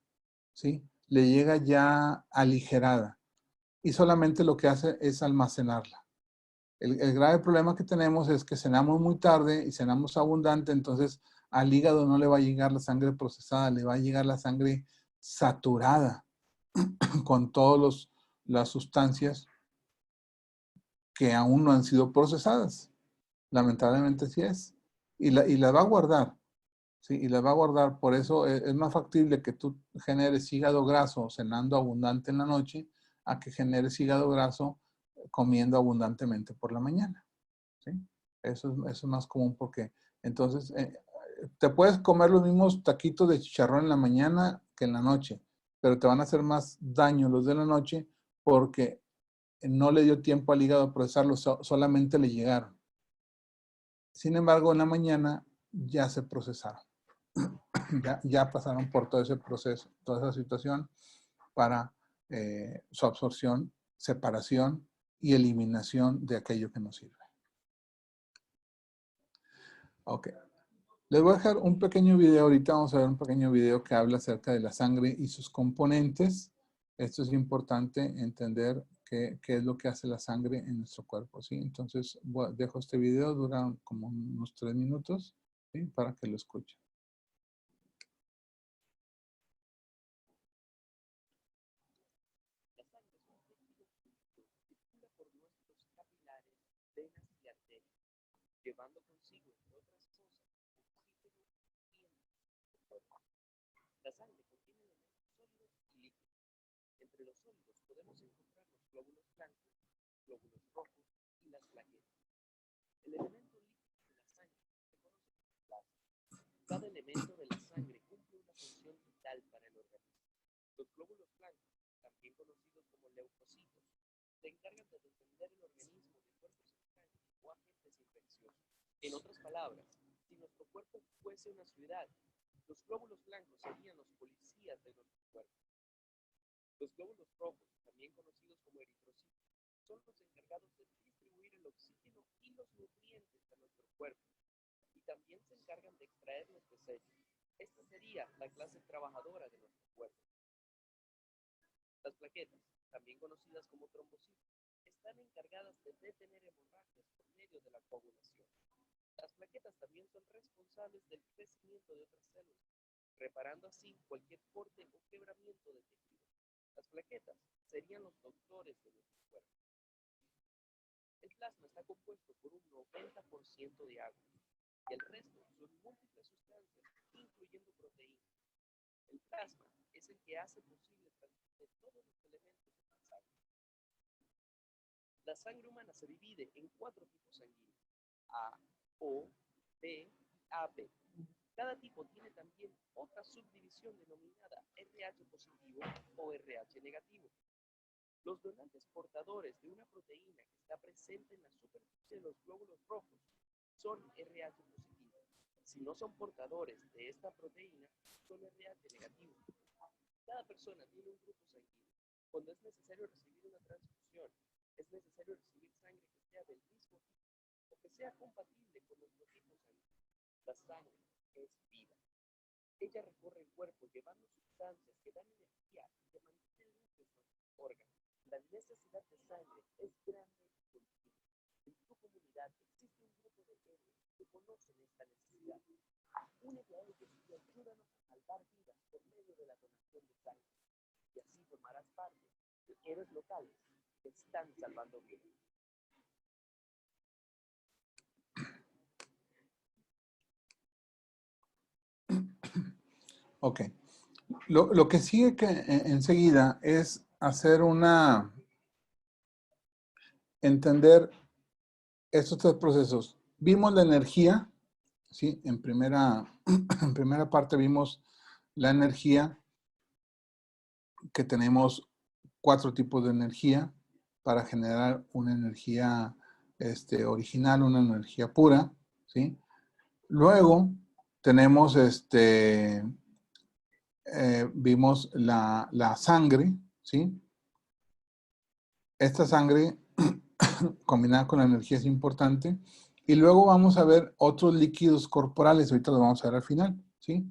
¿sí? Le llega ya aligerada y solamente lo que hace es almacenarla. El grave problema que tenemos es que cenamos muy tarde y cenamos abundante, entonces al hígado no le va a llegar la sangre procesada, le va a llegar la sangre saturada con todas las sustancias que aún no han sido procesadas. Lamentablemente sí es. Y la va a guardar. ¿Sí? Y las va a guardar. Por eso es más factible que tú generes hígado graso cenando abundante en la noche a que generes hígado graso comiendo abundantemente por la mañana. ¿Sí? Eso es más común porque entonces te puedes comer los mismos taquitos de chicharrón en la mañana que en la noche, pero te van a hacer más daño los de la noche porque no le dio tiempo al hígado a procesarlos, solamente le llegaron. Sin embargo, en la mañana ya se procesaron. Ya pasaron por todo ese proceso, toda esa situación para su absorción, separación y eliminación de aquello que nos sirve. Ok. Les voy a dejar un pequeño video. Ahorita vamos a ver un pequeño video que habla acerca de la sangre y sus componentes. Esto es importante entender qué es lo que hace la sangre en nuestro cuerpo, ¿sí? Entonces, dejo este video, dura como unos 3 minutos, ¿sí? Para que lo escuchen. Llevando consigo, entre otras cosas, oxígeno y energía. La sangre contiene elementos sólidos y líquidos. Entre los sólidos podemos encontrar los glóbulos blancos, glóbulos rojos y las plaquetas. El elemento líquido de la sangre se conoce como plasma. Cada elemento de la sangre cumple una función vital para el organismo. Los glóbulos blancos, también conocidos como leucocitos, se encargan de defender el organismo de cuerpos extraños o agentes infecciosos. En otras palabras, si nuestro cuerpo fuese una ciudad, los glóbulos blancos serían los policías de nuestro cuerpo. Los glóbulos rojos, también conocidos como eritrocitos, son los encargados de distribuir el oxígeno y los nutrientes a nuestro cuerpo, y también se encargan de extraer los desechos. Esta sería la clase trabajadora de nuestro cuerpo. Las plaquetas, también conocidas como trombocitos, están encargadas de detener hemorragias por medio de la coagulación. Las plaquetas también son responsables del crecimiento de otras células, reparando así cualquier corte o quebramiento de tejido. Las plaquetas serían los doctores de nuestro cuerpo. plasma está compuesto por un 90% de agua y el resto son múltiples sustancias, incluyendo proteínas. El plasma es el que hace posible el transporte de todos los elementos en la sangre. La sangre humana se divide en 4 tipos sanguíneos: A, O, B y AB. Cada tipo tiene también otra subdivisión denominada RH positivo o RH negativo. Los donantes portadores de una proteína que está presente en la superficie de los glóbulos rojos son RH positivo. Si no son portadores de esta proteína, son RH negativo. Cada persona tiene un grupo sanguíneo. Cuando es necesario recibir una transfusión, es necesario recibir sangre que sea del mismo tipo o que sea compatible con nuestro tipo sanguíneo. La sangre es vida. Ella recorre el cuerpo llevando sustancias que dan energía y que mantienen limpios nuestros órganos. La necesidad de sangre es grande y continua. En tu comunidad existe un grupo de héroes que conocen esta necesidad. Únete a ellos y ayúdanos a salvar vidas por medio de la donación de sangre. Y así formarás parte de héroes locales que están salvando vidas. Ok. Lo que sigue enseguida es hacer entender estos 3 procesos. Vimos la energía, ¿sí? En primera parte vimos la energía, que tenemos 4 tipos de energía para generar una energía original, una energía pura, ¿sí? Luego tenemos vimos la sangre, ¿sí? Esta sangre combinada con la energía es importante. Y luego vamos a ver otros líquidos corporales, ahorita los vamos a ver al final, ¿sí?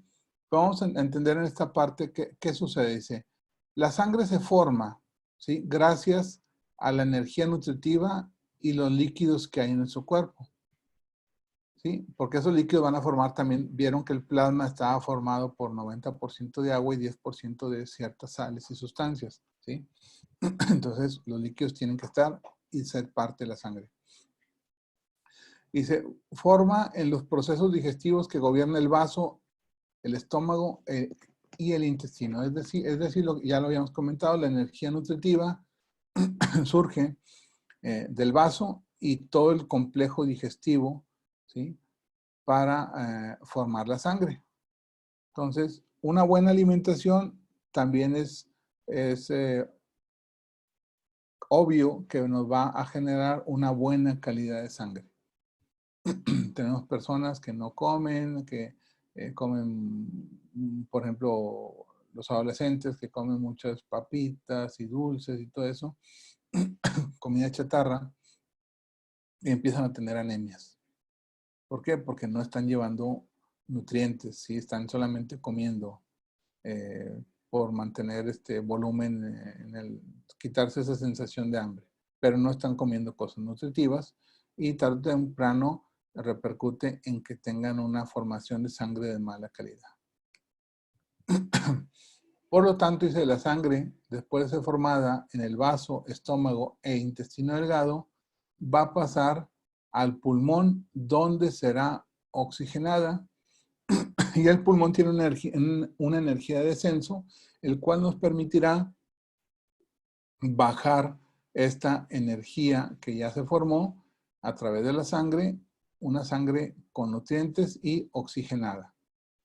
Vamos a entender en esta parte qué sucede. Dice, la sangre se forma, ¿sí? Gracias a la energía nutritiva y los líquidos que hay en nuestro cuerpo, ¿sí? Porque esos líquidos van a formar también, vieron que el plasma estaba formado por 90% de agua y 10% de ciertas sales y sustancias, ¿sí? Entonces, los líquidos tienen que estar y ser parte de la sangre. Y se forma en los procesos digestivos que gobiernan el vaso, el estómago y el intestino. Es decir ya lo habíamos comentado, la energía nutritiva surge del vaso y todo el complejo digestivo, ¿sí? Para formar la sangre. Entonces, una buena alimentación también es obvio que nos va a generar una buena calidad de sangre. Tenemos personas que no comen, que comen, por ejemplo, los adolescentes que comen muchas papitas y dulces y todo eso, comida chatarra, y empiezan a tener anemias. ¿Por qué? Porque no están llevando nutrientes, ¿sí? Están solamente comiendo por mantener este volumen, quitarse esa sensación de hambre, pero no están comiendo cosas nutritivas y tarde o temprano repercute en que tengan una formación de sangre de mala calidad. Por lo tanto, dice, la sangre, después de ser formada en el vaso, estómago e intestino delgado, va a pasar al pulmón, donde será oxigenada, y el pulmón tiene una energía de descenso, el cual nos permitirá bajar esta energía que ya se formó a través de la sangre, una sangre con nutrientes y oxigenada,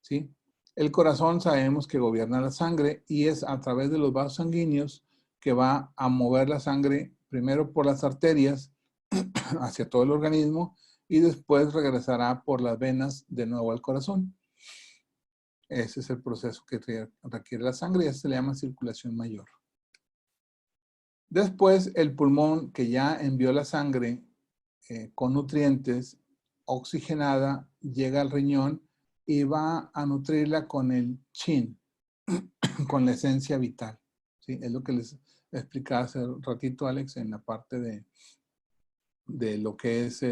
¿sí? El corazón sabemos que gobierna la sangre y es a través de los vasos sanguíneos que va a mover la sangre primero por las arterias hacia todo el organismo y después regresará por las venas de nuevo al corazón. Ese es el proceso que requiere la sangre y eso se le llama circulación mayor. Después, el pulmón que ya envió la sangre con nutrientes oxigenada llega al riñón y va a nutrirla con el chin, con la esencia vital, ¿sí? Es lo que les explicaba hace un ratito, Alex, en la parte de lo que es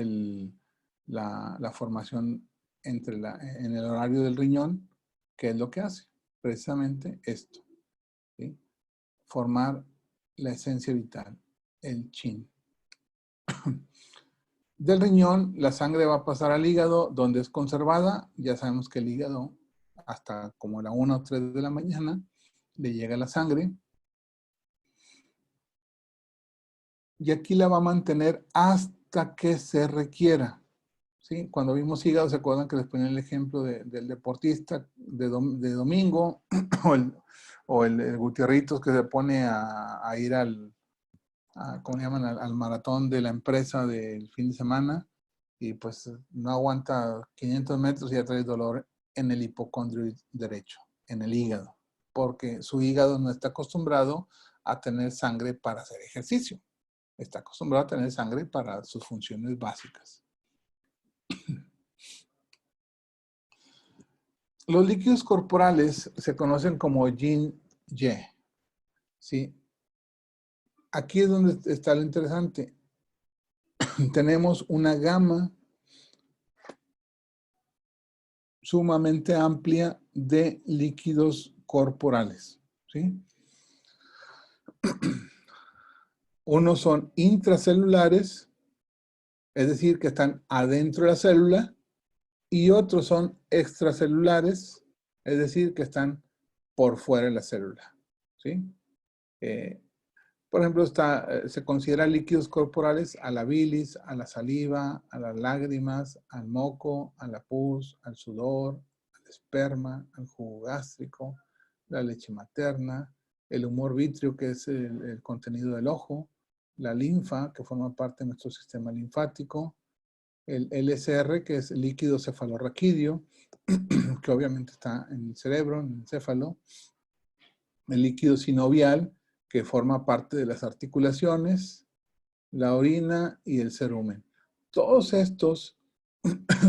la formación en el horario del riñón, que es lo que hace precisamente esto, ¿sí? Formar la esencia vital, el chin. Del riñón, la sangre va a pasar al hígado, donde es conservada. Ya sabemos que el hígado, hasta como la 1 o 3 de la mañana, le llega la sangre. Y aquí la va a mantener hasta que se requiera. ¿Sí? Cuando vimos hígado, ¿se acuerdan que les ponía el ejemplo del deportista de domingo o el Gutierritos que se pone a ir ¿cómo le llaman? Al maratón de la empresa del fin de semana y pues no aguanta 500 metros y ya trae dolor en el hipocondrio derecho, en el hígado, porque su hígado no está acostumbrado a tener sangre para hacer ejercicio. Está acostumbrado a tener sangre para sus funciones básicas. Los líquidos corporales se conocen como yin-ye. ¿Sí? Aquí es donde está lo interesante. Tenemos una gama sumamente amplia de líquidos corporales. ¿Sí? Unos son intracelulares, es decir, que están adentro de la célula, y otros son extracelulares, es decir, que están por fuera de la célula. ¿Sí? Por ejemplo, se considera líquidos corporales a la bilis, a la saliva, a las lágrimas, al moco, a la pus, al sudor, al esperma, al jugo gástrico, la leche materna, el humor vítreo, que es el contenido del ojo, la linfa, que forma parte de nuestro sistema linfático, el LSR, que es líquido cefalorraquídeo, que obviamente está en el cerebro, en el encéfalo, el líquido sinovial, que forma parte de las articulaciones, la orina y el cerumen. Todos estos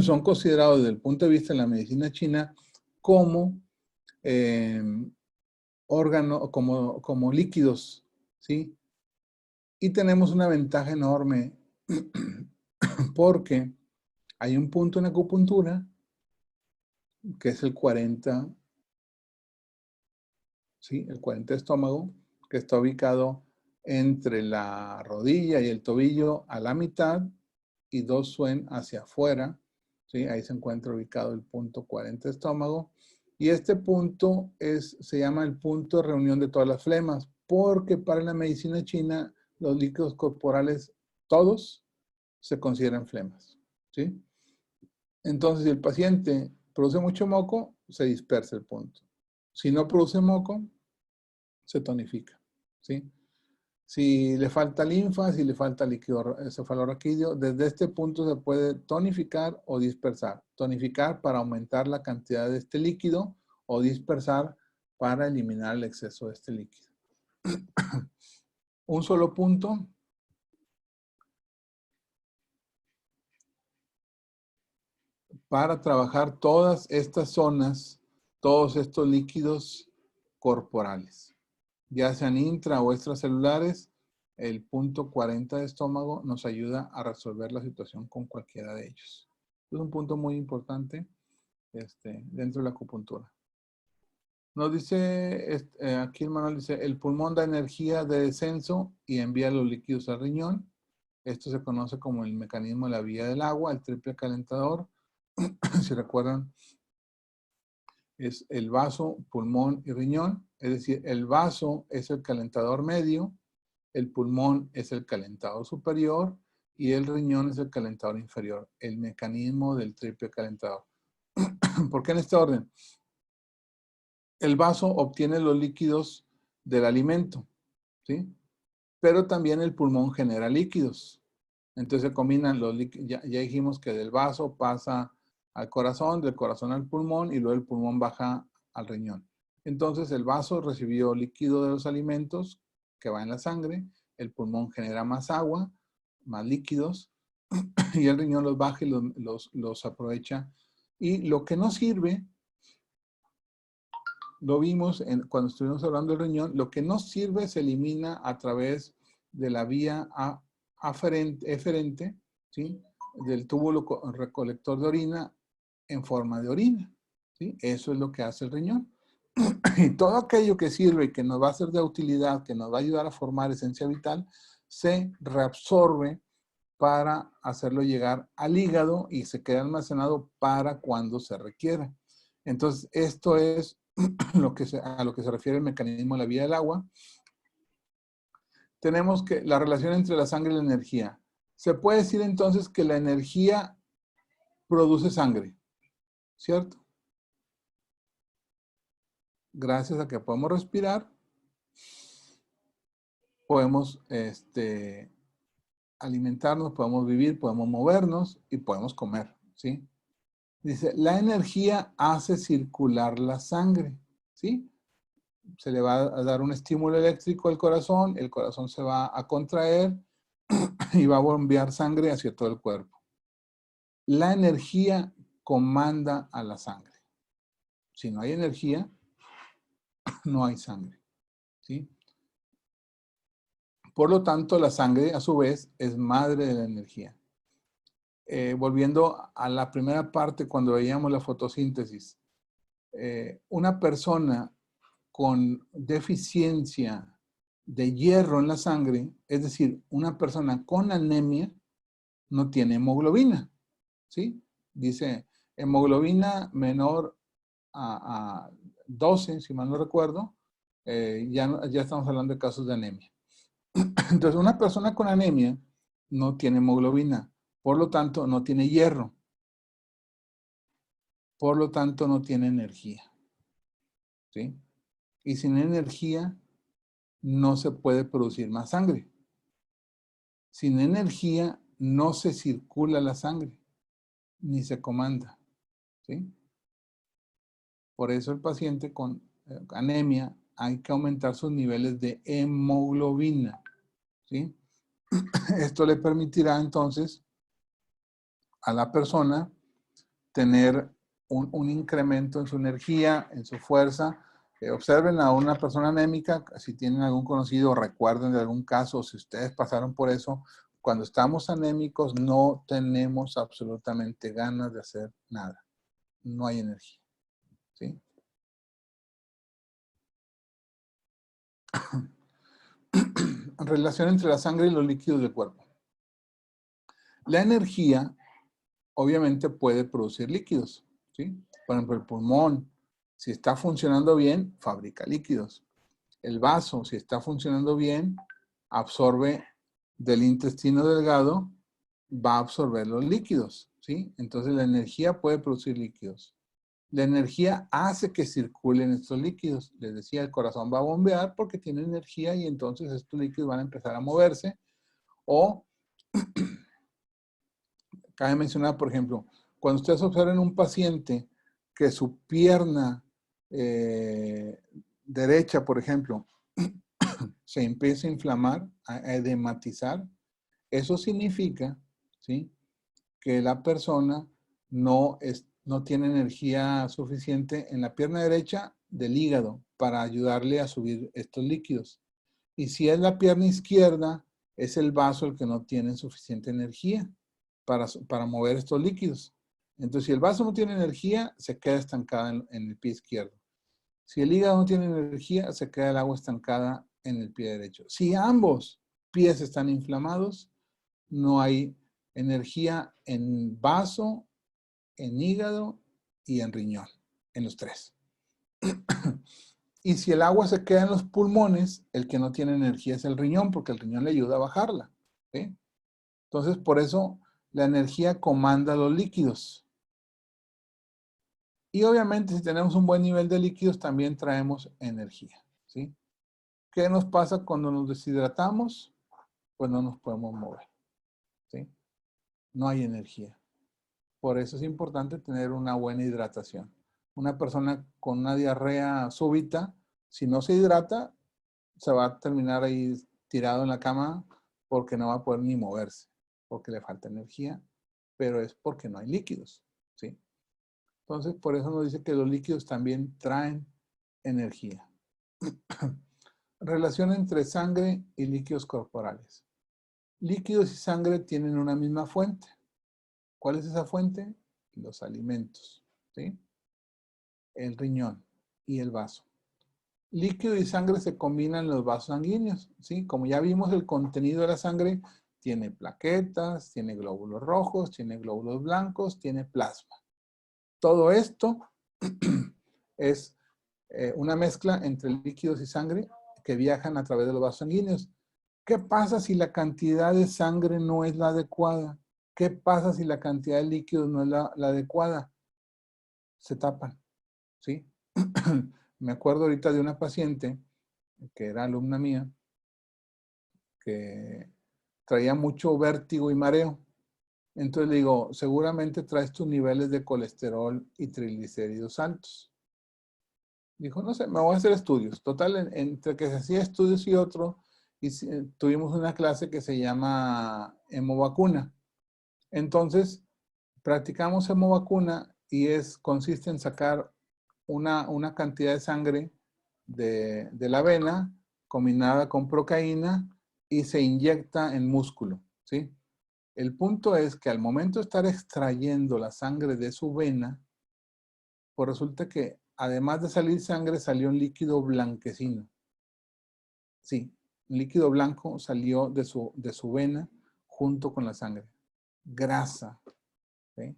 son considerados desde el punto de vista de la medicina china como como líquidos, ¿sí? Y tenemos una ventaja enorme porque hay un punto en acupuntura que es el 40, ¿sí? El 40 estómago, que está ubicado entre la rodilla y el tobillo a la mitad y 2 suen hacia afuera. ¿Sí? Ahí se encuentra ubicado el punto 40 estómago. Y este punto se llama el punto de reunión de todas las flemas, porque para la medicina china los líquidos corporales, todos, se consideran flemas. ¿Sí? Entonces, si el paciente produce mucho moco, se dispersa el punto. Si no produce moco, se tonifica. ¿Sí? Si le falta linfa, si le falta líquido cefalorraquídeo, desde este punto se puede tonificar o dispersar. Tonificar para aumentar la cantidad de este líquido o dispersar para eliminar el exceso de este líquido. Un solo punto para trabajar todas estas zonas, todos estos líquidos corporales, ya sean intra o extracelulares. El punto 40 de estómago nos ayuda a resolver la situación con cualquiera de ellos. Es un punto muy importante dentro de la acupuntura. Nos dice, aquí el manual dice, el pulmón da energía de descenso y envía los líquidos al riñón. Esto se conoce como el mecanismo de la vía del agua, el triple calentador. Si recuerdan, es el vaso, pulmón y riñón. Es decir, el vaso es el calentador medio, el pulmón es el calentador superior y el riñón es el calentador inferior. El mecanismo del triple calentador. ¿Por qué en este orden? El vaso obtiene los líquidos del alimento, ¿sí? Pero también el pulmón genera líquidos. Entonces se combinan los líquidos. Ya dijimos que del vaso pasa al corazón, del corazón al pulmón y luego el pulmón baja al riñón. Entonces el vaso recibió líquido de los alimentos que va en la sangre, el pulmón genera más agua, más líquidos y el riñón los baja y los aprovecha. Y lo que no sirve, lo vimos cuando estuvimos hablando del riñón, lo que no sirve se elimina a través de la vía eferente, ¿sí? Del túbulo recolector de orina en forma de orina. ¿Sí? Eso es lo que hace el riñón. Y todo aquello que sirve y que nos va a ser de utilidad, que nos va a ayudar a formar esencia vital, se reabsorbe para hacerlo llegar al hígado y se queda almacenado para cuando se requiera. Entonces, esto es a lo que se refiere el mecanismo de la vía del agua. Tenemos que la relación entre la sangre y la energía. Se puede decir entonces que la energía produce sangre, ¿cierto? Gracias a que podemos respirar, podemos alimentarnos, podemos vivir, podemos movernos y podemos comer, ¿sí? Dice, la energía hace circular la sangre, ¿sí? Se le va a dar un estímulo eléctrico al corazón, el corazón se va a contraer y va a bombear sangre hacia todo el cuerpo. La energía comanda a la sangre. Si no hay energía, no hay sangre, ¿sí? Por lo tanto, la sangre, a su vez, es madre de la energía. Volviendo a la primera parte, cuando veíamos la fotosíntesis, una persona con deficiencia de hierro en la sangre, es decir, una persona con anemia, no tiene hemoglobina, ¿sí? Dice, hemoglobina menor a 12, si mal no recuerdo, ya estamos hablando de casos de anemia. Entonces, una persona con anemia no tiene hemoglobina, por lo tanto, no tiene hierro, por lo tanto, no tiene energía, ¿sí? Y sin energía no se puede producir más sangre. Sin energía no se circula la sangre, ni se comanda, ¿sí? Por eso el paciente con anemia hay que aumentar sus niveles de hemoglobina, ¿sí? Esto le permitirá entonces a la persona tener un incremento en su energía, en su fuerza. Observen a una persona anémica, si tienen algún conocido, recuerden de algún caso, si ustedes pasaron por eso, cuando estamos anémicos no tenemos absolutamente ganas de hacer nada. No hay energía, ¿sí? Relación entre la sangre y los líquidos del cuerpo. La energía obviamente puede producir líquidos, ¿sí? Por ejemplo, el pulmón, si está funcionando bien, fabrica líquidos. El vaso, si está funcionando bien, absorbe del intestino delgado, va a absorber los líquidos, ¿sí? Entonces la energía puede producir líquidos. La energía hace que circulen estos líquidos. Les decía, el corazón va a bombear porque tiene energía y entonces estos líquidos van a empezar a moverse. O, cabe mencionar, por ejemplo, cuando ustedes observen un paciente que su pierna derecha, por ejemplo, se empieza a inflamar, a edematizar, eso significa, ¿sí?, que la persona no tiene energía suficiente en la pierna derecha del hígado para ayudarle a subir estos líquidos. Y si es la pierna izquierda, es el vaso el que no tiene suficiente energía para mover estos líquidos. Entonces, si el vaso no tiene energía, se queda estancada en el pie izquierdo. Si el hígado no tiene energía, se queda el agua estancada en el pie derecho. Si ambos pies están inflamados, no hay energía en vaso, en hígado y en riñón, en los tres. Y si el agua se queda en los pulmones, el que no tiene energía es el riñón, porque el riñón le ayuda a bajarla, ¿sí? Entonces, por eso la energía comanda los líquidos. Y obviamente, si tenemos un buen nivel de líquidos, también traemos energía, ¿sí? ¿Qué nos pasa cuando nos deshidratamos? Pues no nos podemos mover, ¿sí? No hay energía. Por eso es importante tener una buena hidratación. Una persona con una diarrea súbita, si no se hidrata, se va a terminar ahí tirado en la cama porque no va a poder ni moverse, porque le falta energía, pero es porque no hay líquidos, ¿sí? Entonces, por eso nos dice que los líquidos también traen energía. Relación entre sangre y líquidos corporales. Líquidos y sangre tienen una misma fuente. ¿Cuál es esa fuente? Los alimentos, ¿sí? El riñón y el vaso. Líquido y sangre se combinan en los vasos sanguíneos, ¿sí? Como ya vimos, el contenido de la sangre tiene plaquetas, tiene glóbulos rojos, tiene glóbulos blancos, tiene plasma. Todo esto es una mezcla entre líquidos y sangre que viajan a través de los vasos sanguíneos. ¿Qué pasa si la cantidad de sangre no es la adecuada? ¿Qué pasa si la cantidad de líquidos no es la adecuada? Se tapan, ¿sí? Me acuerdo ahorita de una paciente que era alumna mía que traía mucho vértigo y mareo. Entonces le digo, seguramente traes tus niveles de colesterol y triglicéridos altos. Dijo, no sé, me voy a hacer estudios. Total, entre que se hacía estudios y otro, tuvimos una clase que se llama hemovacuna. Entonces, practicamos hemovacuna y consiste en sacar una cantidad de sangre de la vena combinada con procaína y se inyecta en músculo, ¿sí? El punto es que al momento de estar extrayendo la sangre de su vena, pues resulta que además de salir sangre, salió un líquido blanquecino. Sí, un líquido blanco salió de su vena junto con la sangre. Grasa, ¿sí?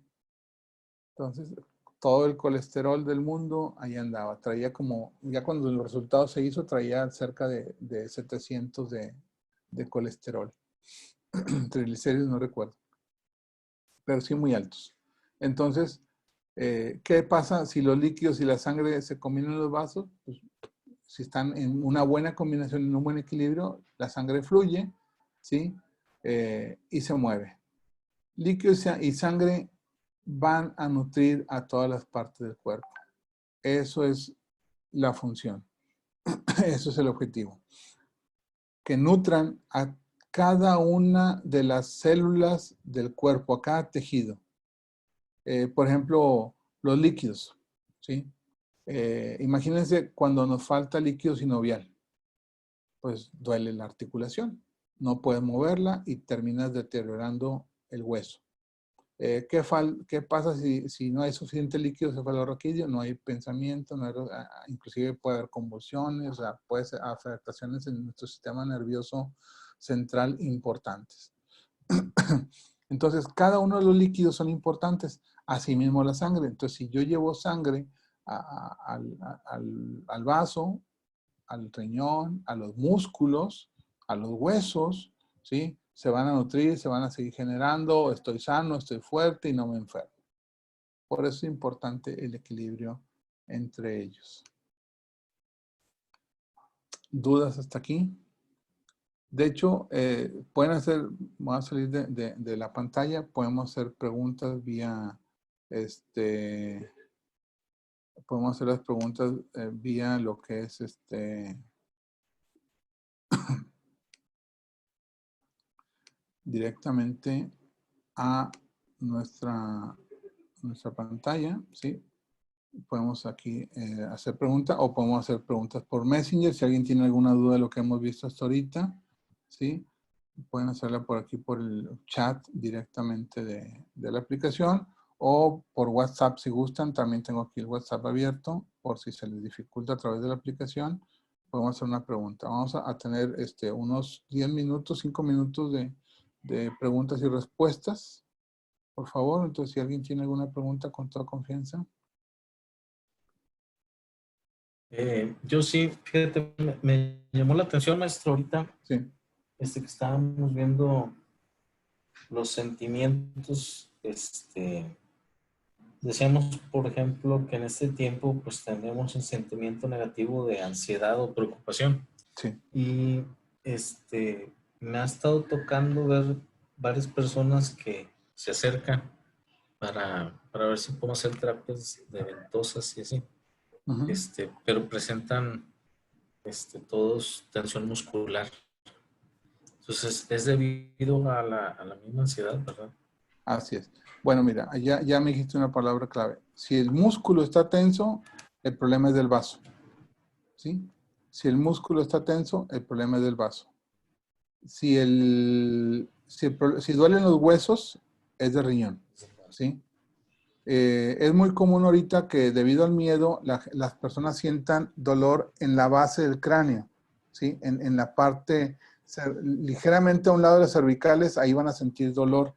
Entonces, todo el colesterol del mundo ahí andaba. Traía como, ya cuando los resultados se hizo, traía cerca de 700 de colesterol. Triglicéridos no recuerdo, pero sí muy altos. Entonces, ¿qué pasa si los líquidos y la sangre se combinan en los vasos? Pues, si están en una buena combinación, en un buen equilibrio, la sangre fluye, ¿sí? Y se mueve. Líquidos y sangre van a nutrir a todas las partes del cuerpo. Eso es la función. Eso es el objetivo. Que nutran a cada una de las células del cuerpo, a cada tejido. Por ejemplo, los líquidos, ¿sí? Imagínense cuando nos falta líquido sinovial, pues duele la articulación, no puedes moverla y terminas deteriorando el hueso. ¿Qué pasa si no hay suficiente líquido cefalorraquídeo? No hay pensamiento, inclusive puede haber convulsiones, o sea, puede ser afectaciones en nuestro sistema nervioso central importantes. Entonces, cada uno de los líquidos son importantes, asimismo la sangre. Entonces, si yo llevo sangre al vaso, al riñón, a los músculos, a los huesos, ¿sí? Se van a nutrir, se van a seguir generando, estoy sano, estoy fuerte y no me enfermo. Por eso es importante el equilibrio entre ellos. ¿Dudas hasta aquí? De hecho, pueden hacer, voy a salir de la pantalla, podemos hacer preguntas vía, podemos hacer las preguntas vía lo que es directamente a nuestra pantalla, ¿sí? Podemos aquí hacer preguntas o podemos hacer preguntas por Messenger. Si alguien tiene alguna duda de lo que hemos visto hasta ahorita, ¿sí? Pueden hacerla por aquí, por el chat directamente de la aplicación o por WhatsApp si gustan. También tengo aquí el WhatsApp abierto por si se les dificulta a través de la aplicación. Podemos hacer una pregunta. Vamos a tener unos 10 minutos, 5 minutos de preguntas y respuestas. Por favor, entonces si alguien tiene alguna pregunta con toda confianza. Yo sí, fíjate, me llamó la atención, maestro, ahorita Sí. que estábamos viendo los sentimientos, decíamos, por ejemplo, que en este tiempo pues tenemos un sentimiento negativo de ansiedad o preocupación. Sí. Y me ha estado tocando ver varias personas que se acercan para ver si podemos hacer terapias de ventosas y así. Uh-huh. Pero presentan todos tensión muscular. Entonces, es debido a la misma ansiedad, ¿verdad? Así es. Bueno, mira, ya me dijiste una palabra clave. Si el músculo está tenso, el problema es del vaso. ¿Sí? Si el músculo está tenso, el problema es del vaso. Si duelen los huesos, es de riñón. ¿Sí? Es muy común ahorita que debido al miedo, las personas sientan dolor en la base del cráneo, ¿sí? En la parte ligeramente a un lado de las cervicales, ahí van a sentir dolor.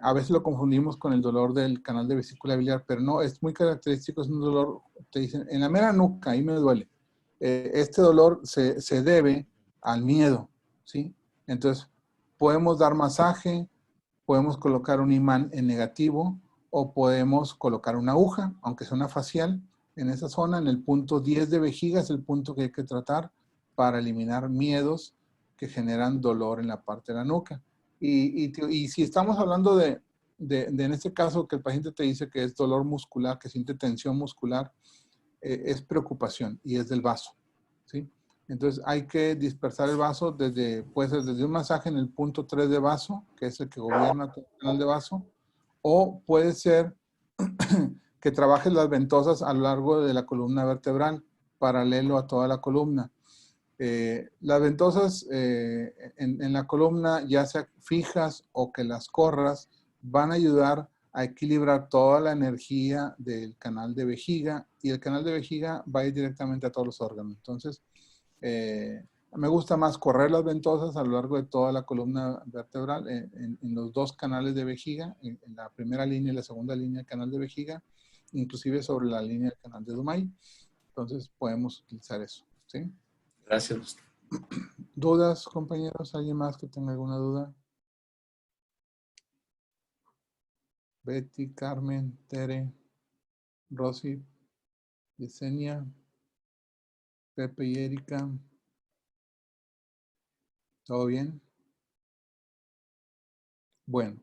A veces lo confundimos con el dolor del canal de vesícula biliar, pero no, es muy característico, es un dolor, te dicen, en la mera nuca, ahí me duele. Este dolor se debe al miedo, ¿sí? Entonces, podemos dar masaje, podemos colocar un imán en negativo o podemos colocar una aguja, aunque sea una facial, en esa zona, en el punto 10 de vejiga, es el punto que hay que tratar para eliminar miedos que generan dolor en la parte de la nuca. Y si estamos hablando de, en este caso, que el paciente te dice que es dolor muscular, que siente tensión muscular, es preocupación y es del vaso, ¿sí? Entonces hay que dispersar el vaso puede ser desde un masaje en el punto 3 de vaso, que es el que gobierna todo el canal de vaso, o puede ser que trabajes las ventosas a lo largo de la columna vertebral, paralelo a toda la columna. Las ventosas en la columna, ya sea fijas o que las corras, van a ayudar a equilibrar toda la energía del canal de vejiga, y el canal de vejiga va a ir directamente a todos los órganos. Entonces, me gusta más correr las ventosas a lo largo de toda la columna vertebral, en los dos canales de vejiga, en la primera línea y la segunda línea del canal de vejiga, inclusive sobre la línea del canal de Dumay. Entonces, podemos utilizar eso, ¿sí? Gracias. ¿Dudas, compañeros? ¿Alguien más que tenga alguna duda? Betty, Carmen, Tere, Rosy, Yesenia, Pepe y Erika. ¿Todo bien? Bueno,